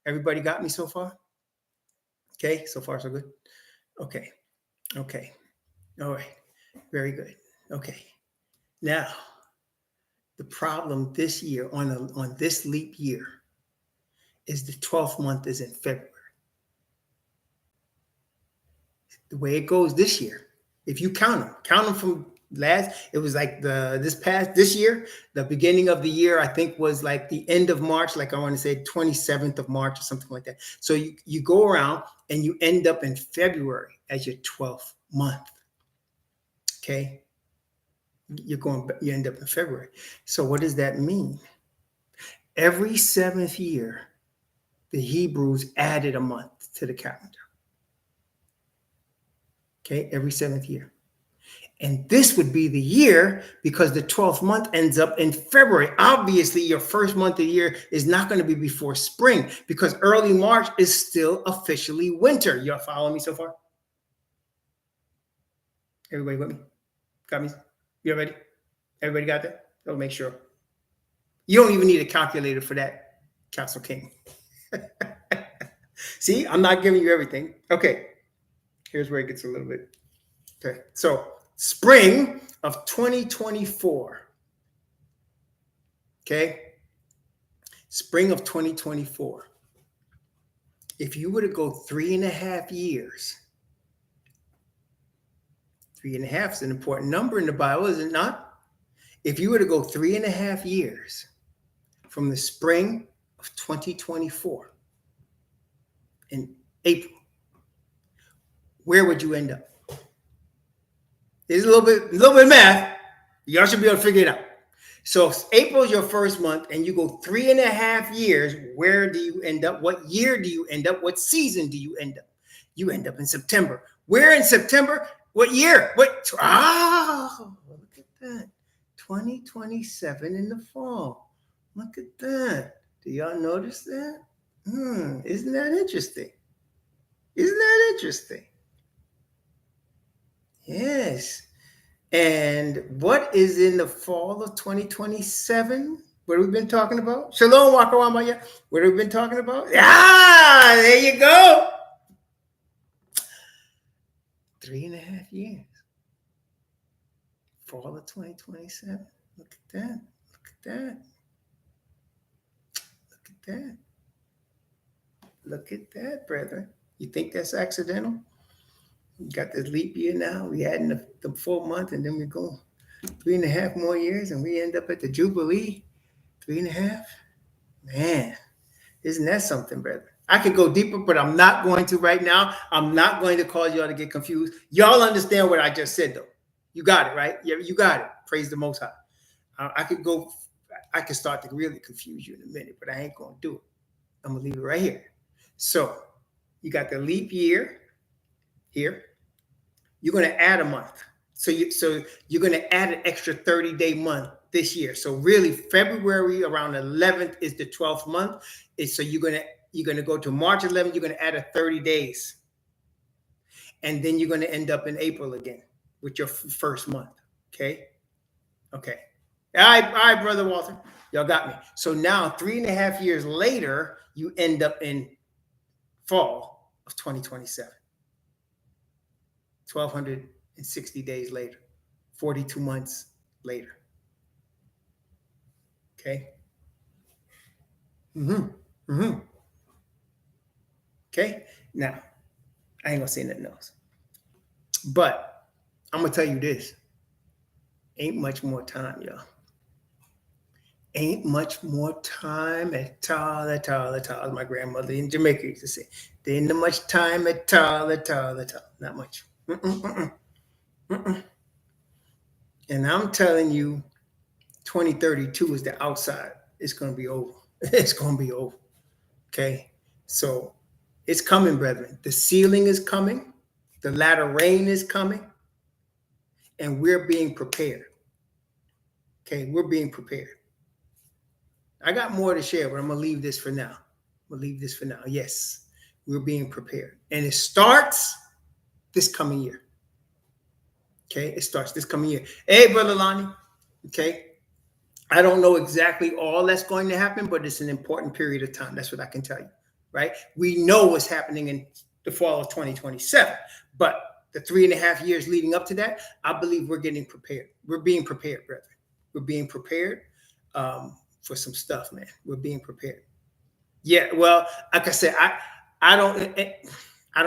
Everybody got me so far? Okay, so far so good. Okay. All right. Very good. Okay. Now, the problem this year on this leap year is the 12th month is in February. The way it goes this year, if you count them from it was like this year, the beginning of the year, I think was like the end of March, like I want to say 27th of March or something like that. So you go around and you end up in February as your 12th month. Okay. you end up in February. So what does that mean? Every seventh year, the Hebrews added a month to the calendar. Okay, every seventh year. And this would be the year because the 12th month ends up in February. Obviously, your first month of the year is not going to be before spring because early March is still officially winter. Y'all following me so far? Everybody with me? Got me? You ready? Everybody got that? I'll make sure. You don't even need a calculator for that, Castle King. See, I'm not giving you everything. Okay, here's where it gets a little bit. Okay, so spring of 2024. Okay, spring of 2024. If you were to go 3.5 years, 3.5 is an important number in the Bible, is it not? If you were to go 3.5 years from the spring of 2024 in April, where would you end up? There's a little bit of math. Y'all should be able to figure it out. So if April is your first month and you go 3.5 years, where do you end up? What year do you end up? What season do you end up? You end up in September. Where in September? What year? What? Oh, look at that. 2027 in the fall. Look at that. Do y'all notice that? Isn't that interesting? Isn't that interesting? Yes. And what is in the fall of 2027? What have we been talking about? Shalom, Wakawamaya. What have we been talking about? Ah, there you go. 3.5 years. Fall of 2027. Look at that. Look at that. Look at that. Look at that, brethren. You think that's accidental? We got this leap year now. We add in the full month, and then we go 3.5 more years, and we end up at the Jubilee. 3.5. Man, isn't that something, brother? I could go deeper, but I'm not going to right now. I'm not going to cause y'all to get confused. Y'all understand what I just said, though. You got it, right? Yeah, you got it. Praise the Most High. I could start to really confuse you in a minute, but I ain't going to do it. I'm going to leave it right here. So you got the leap year here. You're going to add a month. So you're going to add an extra 30-day month this year. So really February around 11th is the 12th month. So you're going to go to March 11th. You're going to add a 30 days. And then you're going to end up in April again with your first month. Okay. Okay. All right, Brother Walter. Y'all got me. So now 3.5 years later, you end up in fall of 2027. 1,260 days later, 42 months later. Okay. Okay. Now, I ain't gonna say nothing else, but I'm gonna tell you this: ain't much more time, y'all. Ain't much more time at all, as my grandmother in Jamaica used to say. There ain't much time at all. Not much. And I'm telling you, 2032 is the outside. It's going to be over. It's going to be over. Okay. So it's coming, brethren. The ceiling is coming. The latter rain is coming. And we're being prepared. Okay. We're being prepared. I got more to share, but I'm going to leave this for now. Yes. We're being prepared. And it starts this coming year. Okay, it starts this coming year. Hey, Brother Lonnie. Okay, I don't know exactly all that's going to happen, but it's an important period of time. That's what I can tell you, right? We know what's happening in the fall of 2027, but the 3.5 years leading up to that, I believe we're getting prepared. We're being prepared, brethren. We're being prepared for some stuff, man. We're being prepared. Yeah, well, like I said, I don't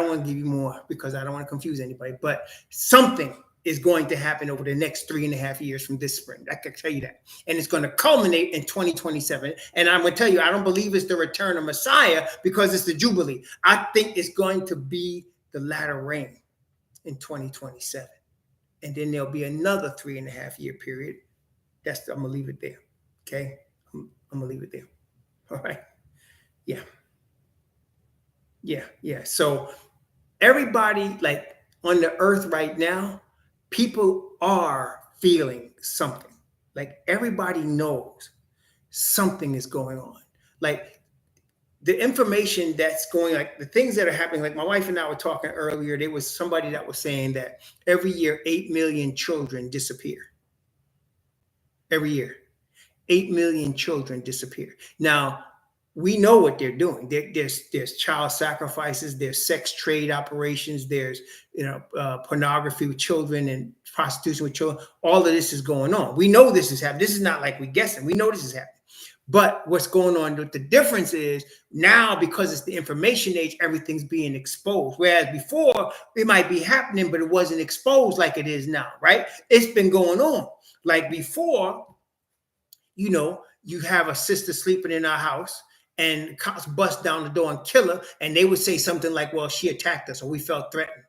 want to give you more because I don't want to confuse anybody, but something is going to happen over the next 3.5 years from this spring. I can tell you that. And it's going to culminate in 2027. And I'm going to tell you, I don't believe it's the return of Messiah because it's the Jubilee. I think it's going to be the latter rain in 2027. And then there'll be another 3.5 year period. I'm gonna leave it there. Okay. I'm gonna leave it there. All right. Yeah. Yeah. So everybody, like, on the earth right now, people are feeling something. Like, everybody knows something is going on. Like, the information that's going, like the things that are happening, like my wife and I were talking earlier, there was somebody that was saying that every year 8 million children disappear. Every year 8 million children disappear. Now, we know what they're doing. There's child sacrifices, there's sex trade operations, there's pornography with children and prostitution with children. All of this is going on. We know this is happening. This is not like we're guessing. We know this is happening. But what's going on, the difference is now, because it's the information age, everything's being exposed. Whereas before, it might be happening, but it wasn't exposed like it is now, right? It's been going on. Like before, you have a sister sleeping in our house and cops bust down the door and kill her. And they would say something like, well, she attacked us or we felt threatened.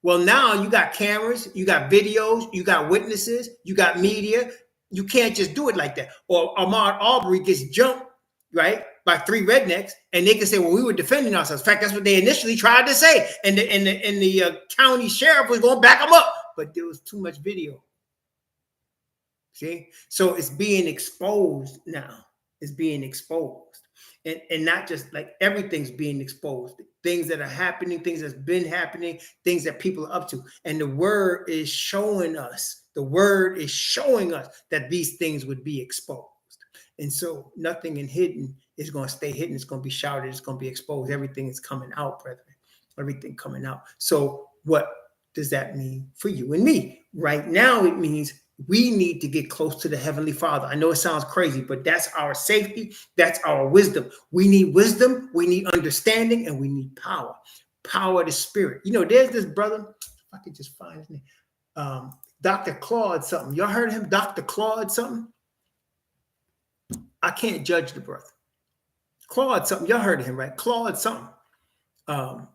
Well, now you got cameras, you got videos, you got witnesses, you got media. You can't just do it like that. Or Ahmaud Arbery gets jumped, right, by 3 rednecks, and they can say, well, we were defending ourselves. In fact, that's what they initially tried to say. And the county sheriff was going to back them up. But there was too much video. See? So it's being exposed now. It's being exposed. And not just like everything's being exposed. Things that are happening, things that's been happening, things that people are up to. And the word is showing us that these things would be exposed. And so nothing in hidden is going to stay hidden. It's going to be shouted. It's going to be exposed. Everything is coming out, brethren. Everything coming out. So what does that mean for you and me? Right now, it means we need to get close to the Heavenly Father. I know it sounds crazy, but that's our safety. That's our wisdom. We need wisdom. We need understanding, and we need power. Power of the Spirit. There's this brother. If I could just find his name. Dr. Claude something. Y'all heard of him? Dr. Claude something? I can't judge the brother. Claude something. Y'all heard of him, right? Claude something. But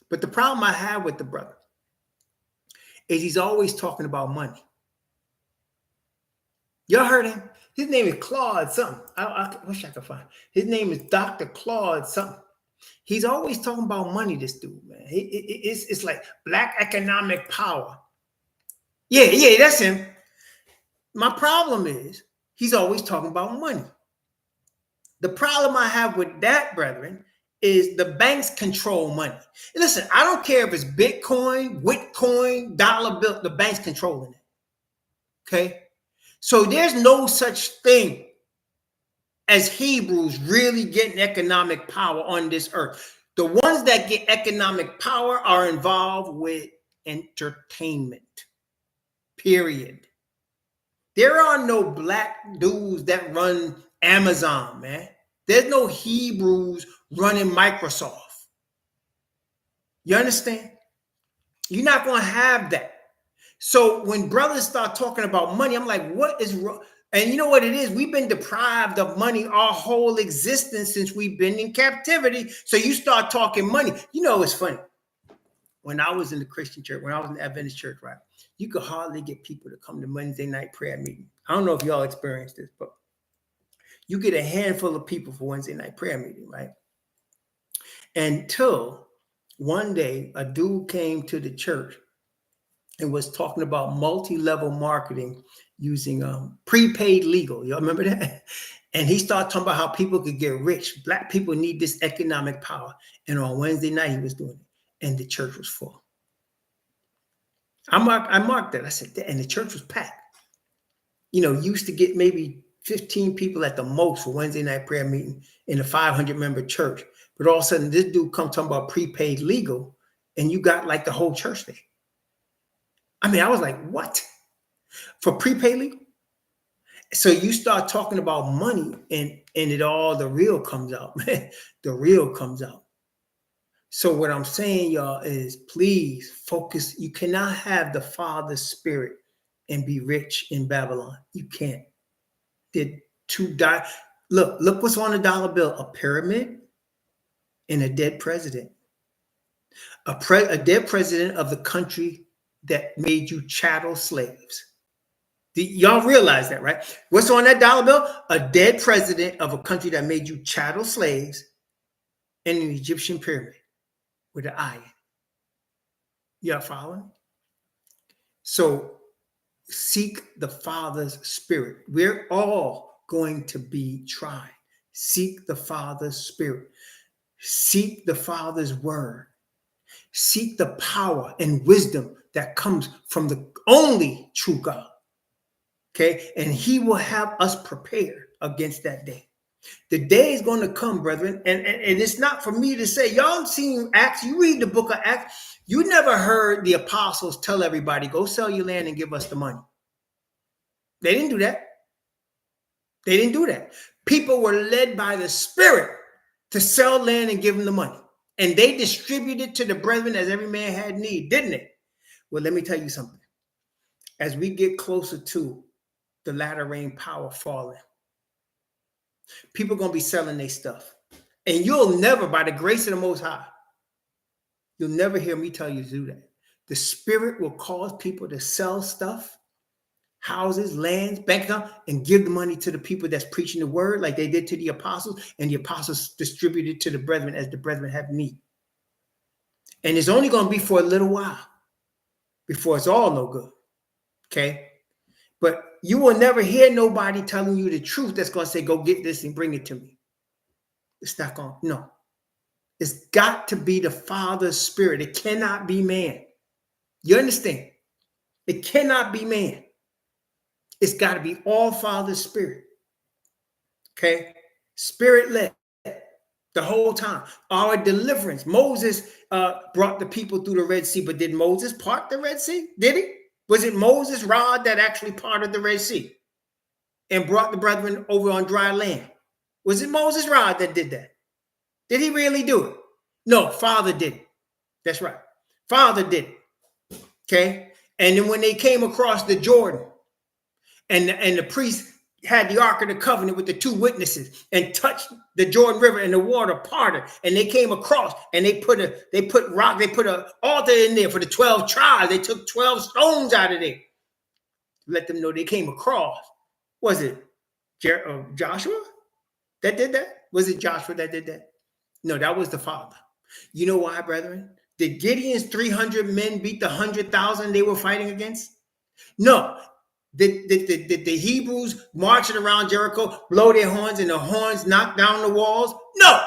the problem I have with the brother is he's always talking about money. Y'all heard him? His name is Claude something. I wish I could find. His name is Dr. Claude something. He's always talking about money, this dude, man. It's like black economic power. Yeah, that's him. My problem is he's always talking about money. The problem I have with that, brethren, is the banks control money. And listen, I don't care if it's Bitcoin, Witcoin, dollar bill, the banks controlling it. Okay? So there's no such thing as Hebrews really getting economic power on this earth. The ones that get economic power are involved with entertainment. Period. There are no black dudes that run Amazon, man. There's no Hebrews running Microsoft. You understand? You're not going to have that. So when brothers start talking about money, I'm like, what is wrong? And you know what it is? We've been deprived of money our whole existence since we've been in captivity. So you start talking money. It's funny. When I was in the Christian church, when I was in the Adventist church, right, you could hardly get people to come to Wednesday night prayer meeting. I don't know if y'all experienced this, but you get a handful of people for Wednesday night prayer meeting, right? Until one day, a dude came to the church and was talking about multi-level marketing using prepaid legal. Y'all remember that? And he started talking about how people could get rich. Black people need this economic power. And on Wednesday night, he was doing it. And the church was full. I marked that. I said, and the church was packed. Used to get maybe 15 people at the most for Wednesday night prayer meeting in a 500-member church. But all of a sudden, this dude comes talking about prepaid legal, and you got like the whole church there. I mean, I was like, what? For prepaid legal? So you start talking about money, and the real comes out, man. The real comes out. So what I'm saying, y'all, is please focus. You cannot have the Father's Spirit and be rich in Babylon. You can't. Look what's on the dollar bill: a pyramid and a dead president. A dead president of the country that made you chattel slaves. Y'all realize that, right? What's on that dollar bill? A dead president of a country that made you chattel slaves in an Egyptian pyramid with an eye. Y'all following? So seek the Father's spirit. We're all going to be tried. Seek the Father's spirit. Seek the Father's word. Seek the power and wisdom that comes from the only true God. Okay? And he will have us prepared against that day. The day is going to come, brethren. And it's not for me to say, y'all seen Acts. You read the book of Acts. You never heard the apostles tell everybody, go sell your land and give us the money. They didn't do that. They didn't do that. People were led by the Spirit to sell land and give them the money. And they distributed to the brethren as every man had need, didn't they? Well, let me tell you something. As we get closer to the latter rain power falling, people are going to be selling their stuff. And you'll never, by the grace of the Most High, you'll never hear me tell you to do that. The Spirit will cause people to sell stuff, houses, lands, bank account, and give the money to the people that's preaching the word like they did to the apostles, and the apostles distributed to the brethren as the brethren have need. And it's only going to be for a little while before it's all no good. Okay? But you will never hear nobody telling you the truth that's going to say, go get this and bring it to me. It's not going to, no. It's got to be the Father's Spirit. It cannot be man. You understand? It cannot be man. It's got to be all Father's Spirit. Okay? Spirit-led the whole time. Our deliverance. Moses brought the people through the Red Sea, but did Moses part the Red Sea? Did he? Was it Moses' rod that actually parted the Red Sea and brought the brethren over on dry land? Was it Moses' rod that did that? Did he really do it? No, Father did it. That's right. Father did it. Okay? And then when they came across the Jordan, and the priest had the Ark of the Covenant with the two witnesses and touched the Jordan River and the water parted, and they came across and they put an altar in there for the 12 tribes. They took 12 stones out of there. Let them know they came across. Was it Joshua that did that? Was it Joshua that did that? No, that was the Father. You know why, brethren? Did Gideon's 300 men beat the 100,000 they were fighting against? No. Did the Hebrews marching around Jericho blow their horns and the horns knock down the walls? No.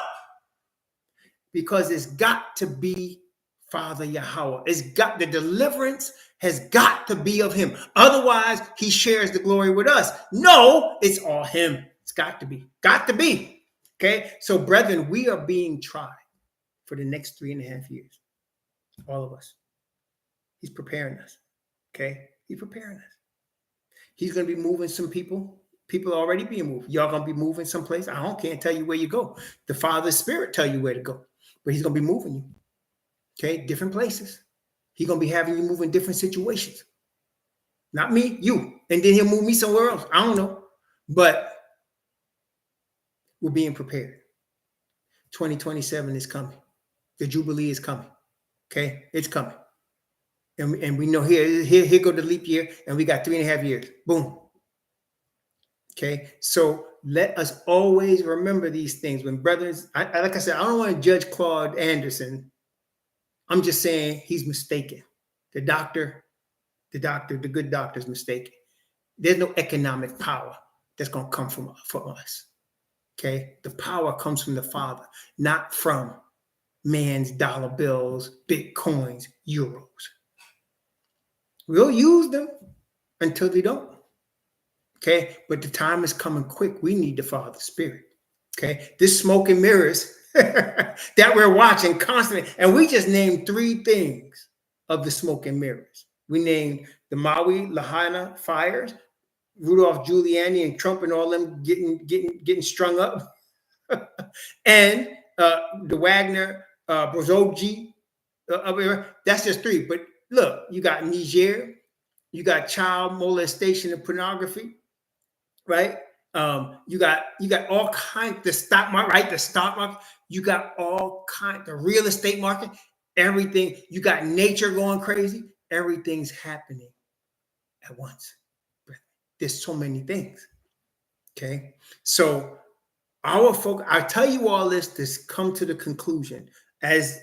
Because it's got to be Father Yahweh. The deliverance has got to be of him. Otherwise, he shares the glory with us. No, it's all him. It's got to be. Got to be. Okay? So, brethren, we are being tried for the next 3.5 years. All of us. He's preparing us. Okay? He's preparing us. He's going to be moving some people. People are already being moved. Y'all going to be moving someplace. Can't tell you where you go. The Father's Spirit tell you where to go. But he's going to be moving you. Okay? Different places. He's going to be having you move in different situations. Not me, you. And then he'll move me somewhere else. I don't know. But we're being prepared. 2027 is coming. The Jubilee is coming. Okay? It's coming. And we know here go the leap year, and we got 3.5 years. Boom. Okay, so let us always remember these things. When brothers, like I said, I don't want to judge Claude Anderson. I'm just saying he's mistaken. The good doctor is mistaken. There's no economic power that's going to come from us. Okay, the power comes from the Father, not from man's dollar bills, Bitcoins, euros. We'll use them until they don't. Okay. But the time is coming quick. We need the Father's Spirit. Okay. This smoke and mirrors that we're watching constantly. And we just named 3 things of the smoke and mirrors. We named the Maui Lahaina fires, Rudolph Giuliani and Trump and all them getting strung up. And the Wagner Brozovji. That's just 3. But look, you got Niger, you got child molestation and pornography, right? You got all kinds, the stock market, right? The stock market, you got all kinds, the real estate market, everything. You got nature going crazy. everything's happening at once. There's so many things. Okay. So our focus, I tell you all this to come to the conclusion, as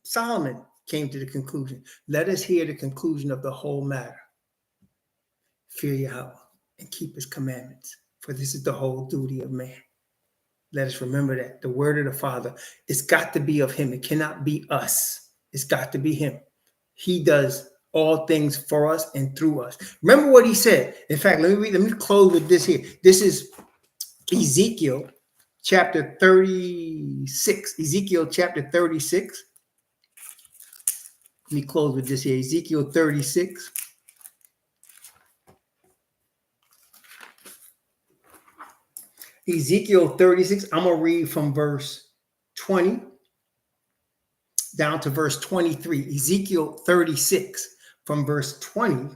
Solomon came to the conclusion. Let us hear the conclusion of the whole matter. Fear Yahweh and keep his commandments, for this is the whole duty of man. Let us remember that the word of the Father, it's got to be of him. It cannot be us. It's got to be him. He does all things for us and through us. Remember what he said. In fact, let me close with this here. This is Ezekiel chapter 36. Ezekiel chapter 36. Let me close with this here. Ezekiel 36. Ezekiel 36, I'm going to read from verse 20 down to verse 23. Ezekiel 36 from verse 20.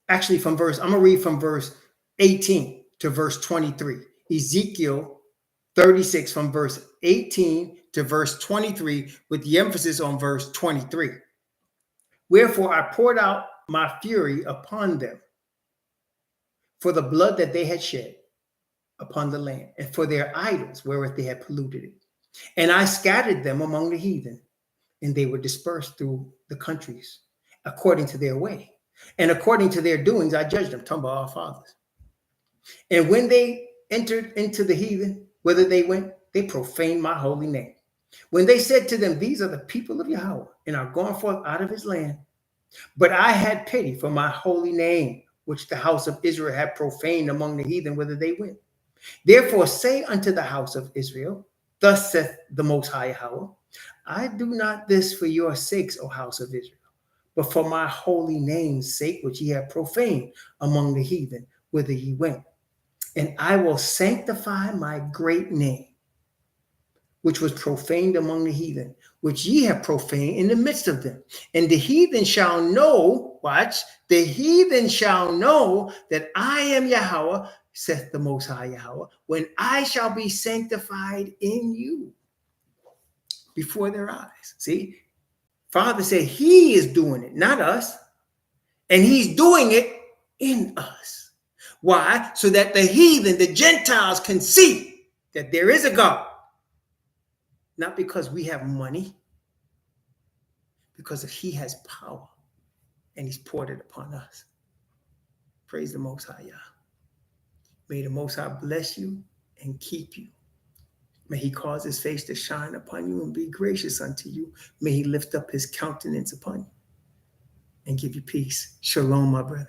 Actually, I'm going to read from verse 18 to verse 23. Ezekiel 36 from verse 18 to verse 23 with the emphasis on verse 23. Wherefore I poured out my fury upon them for the blood that they had shed upon the land, and for their idols wherewith they had polluted it. And I scattered them among the heathen, and they were dispersed through the countries according to their way. And according to their doings, I judged them, talking about our fathers. And when they entered into the heathen, whither they went, they profaned my holy name. When they said to them, these are the people of Yahweh, and are gone forth out of his land. But I had pity for my holy name, which the house of Israel had profaned among the heathen, whither they went. Therefore say unto the house of Israel, thus saith the Most High Yahweh, I do not this for your sakes, O house of Israel, but for my holy name's sake, which ye have profaned among the heathen, whither ye went. And I will sanctify my great name, which was profaned among the heathen, which ye have profaned in the midst of them. And the heathen shall know, watch, the heathen shall know that I am Yahweh, saith the Most High Yahweh, when I shall be sanctified in you before their eyes. See, Father said he is doing it, not us. And he's doing it in us. Why? So that the heathen, the Gentiles, can see that there is a God. Not because we have money, because he has power and he's poured it upon us. Praise the Most High, Yah. May the Most High bless you and keep you. May he cause his face to shine upon you and be gracious unto you. May he lift up his countenance upon you and give you peace. Shalom, my brother.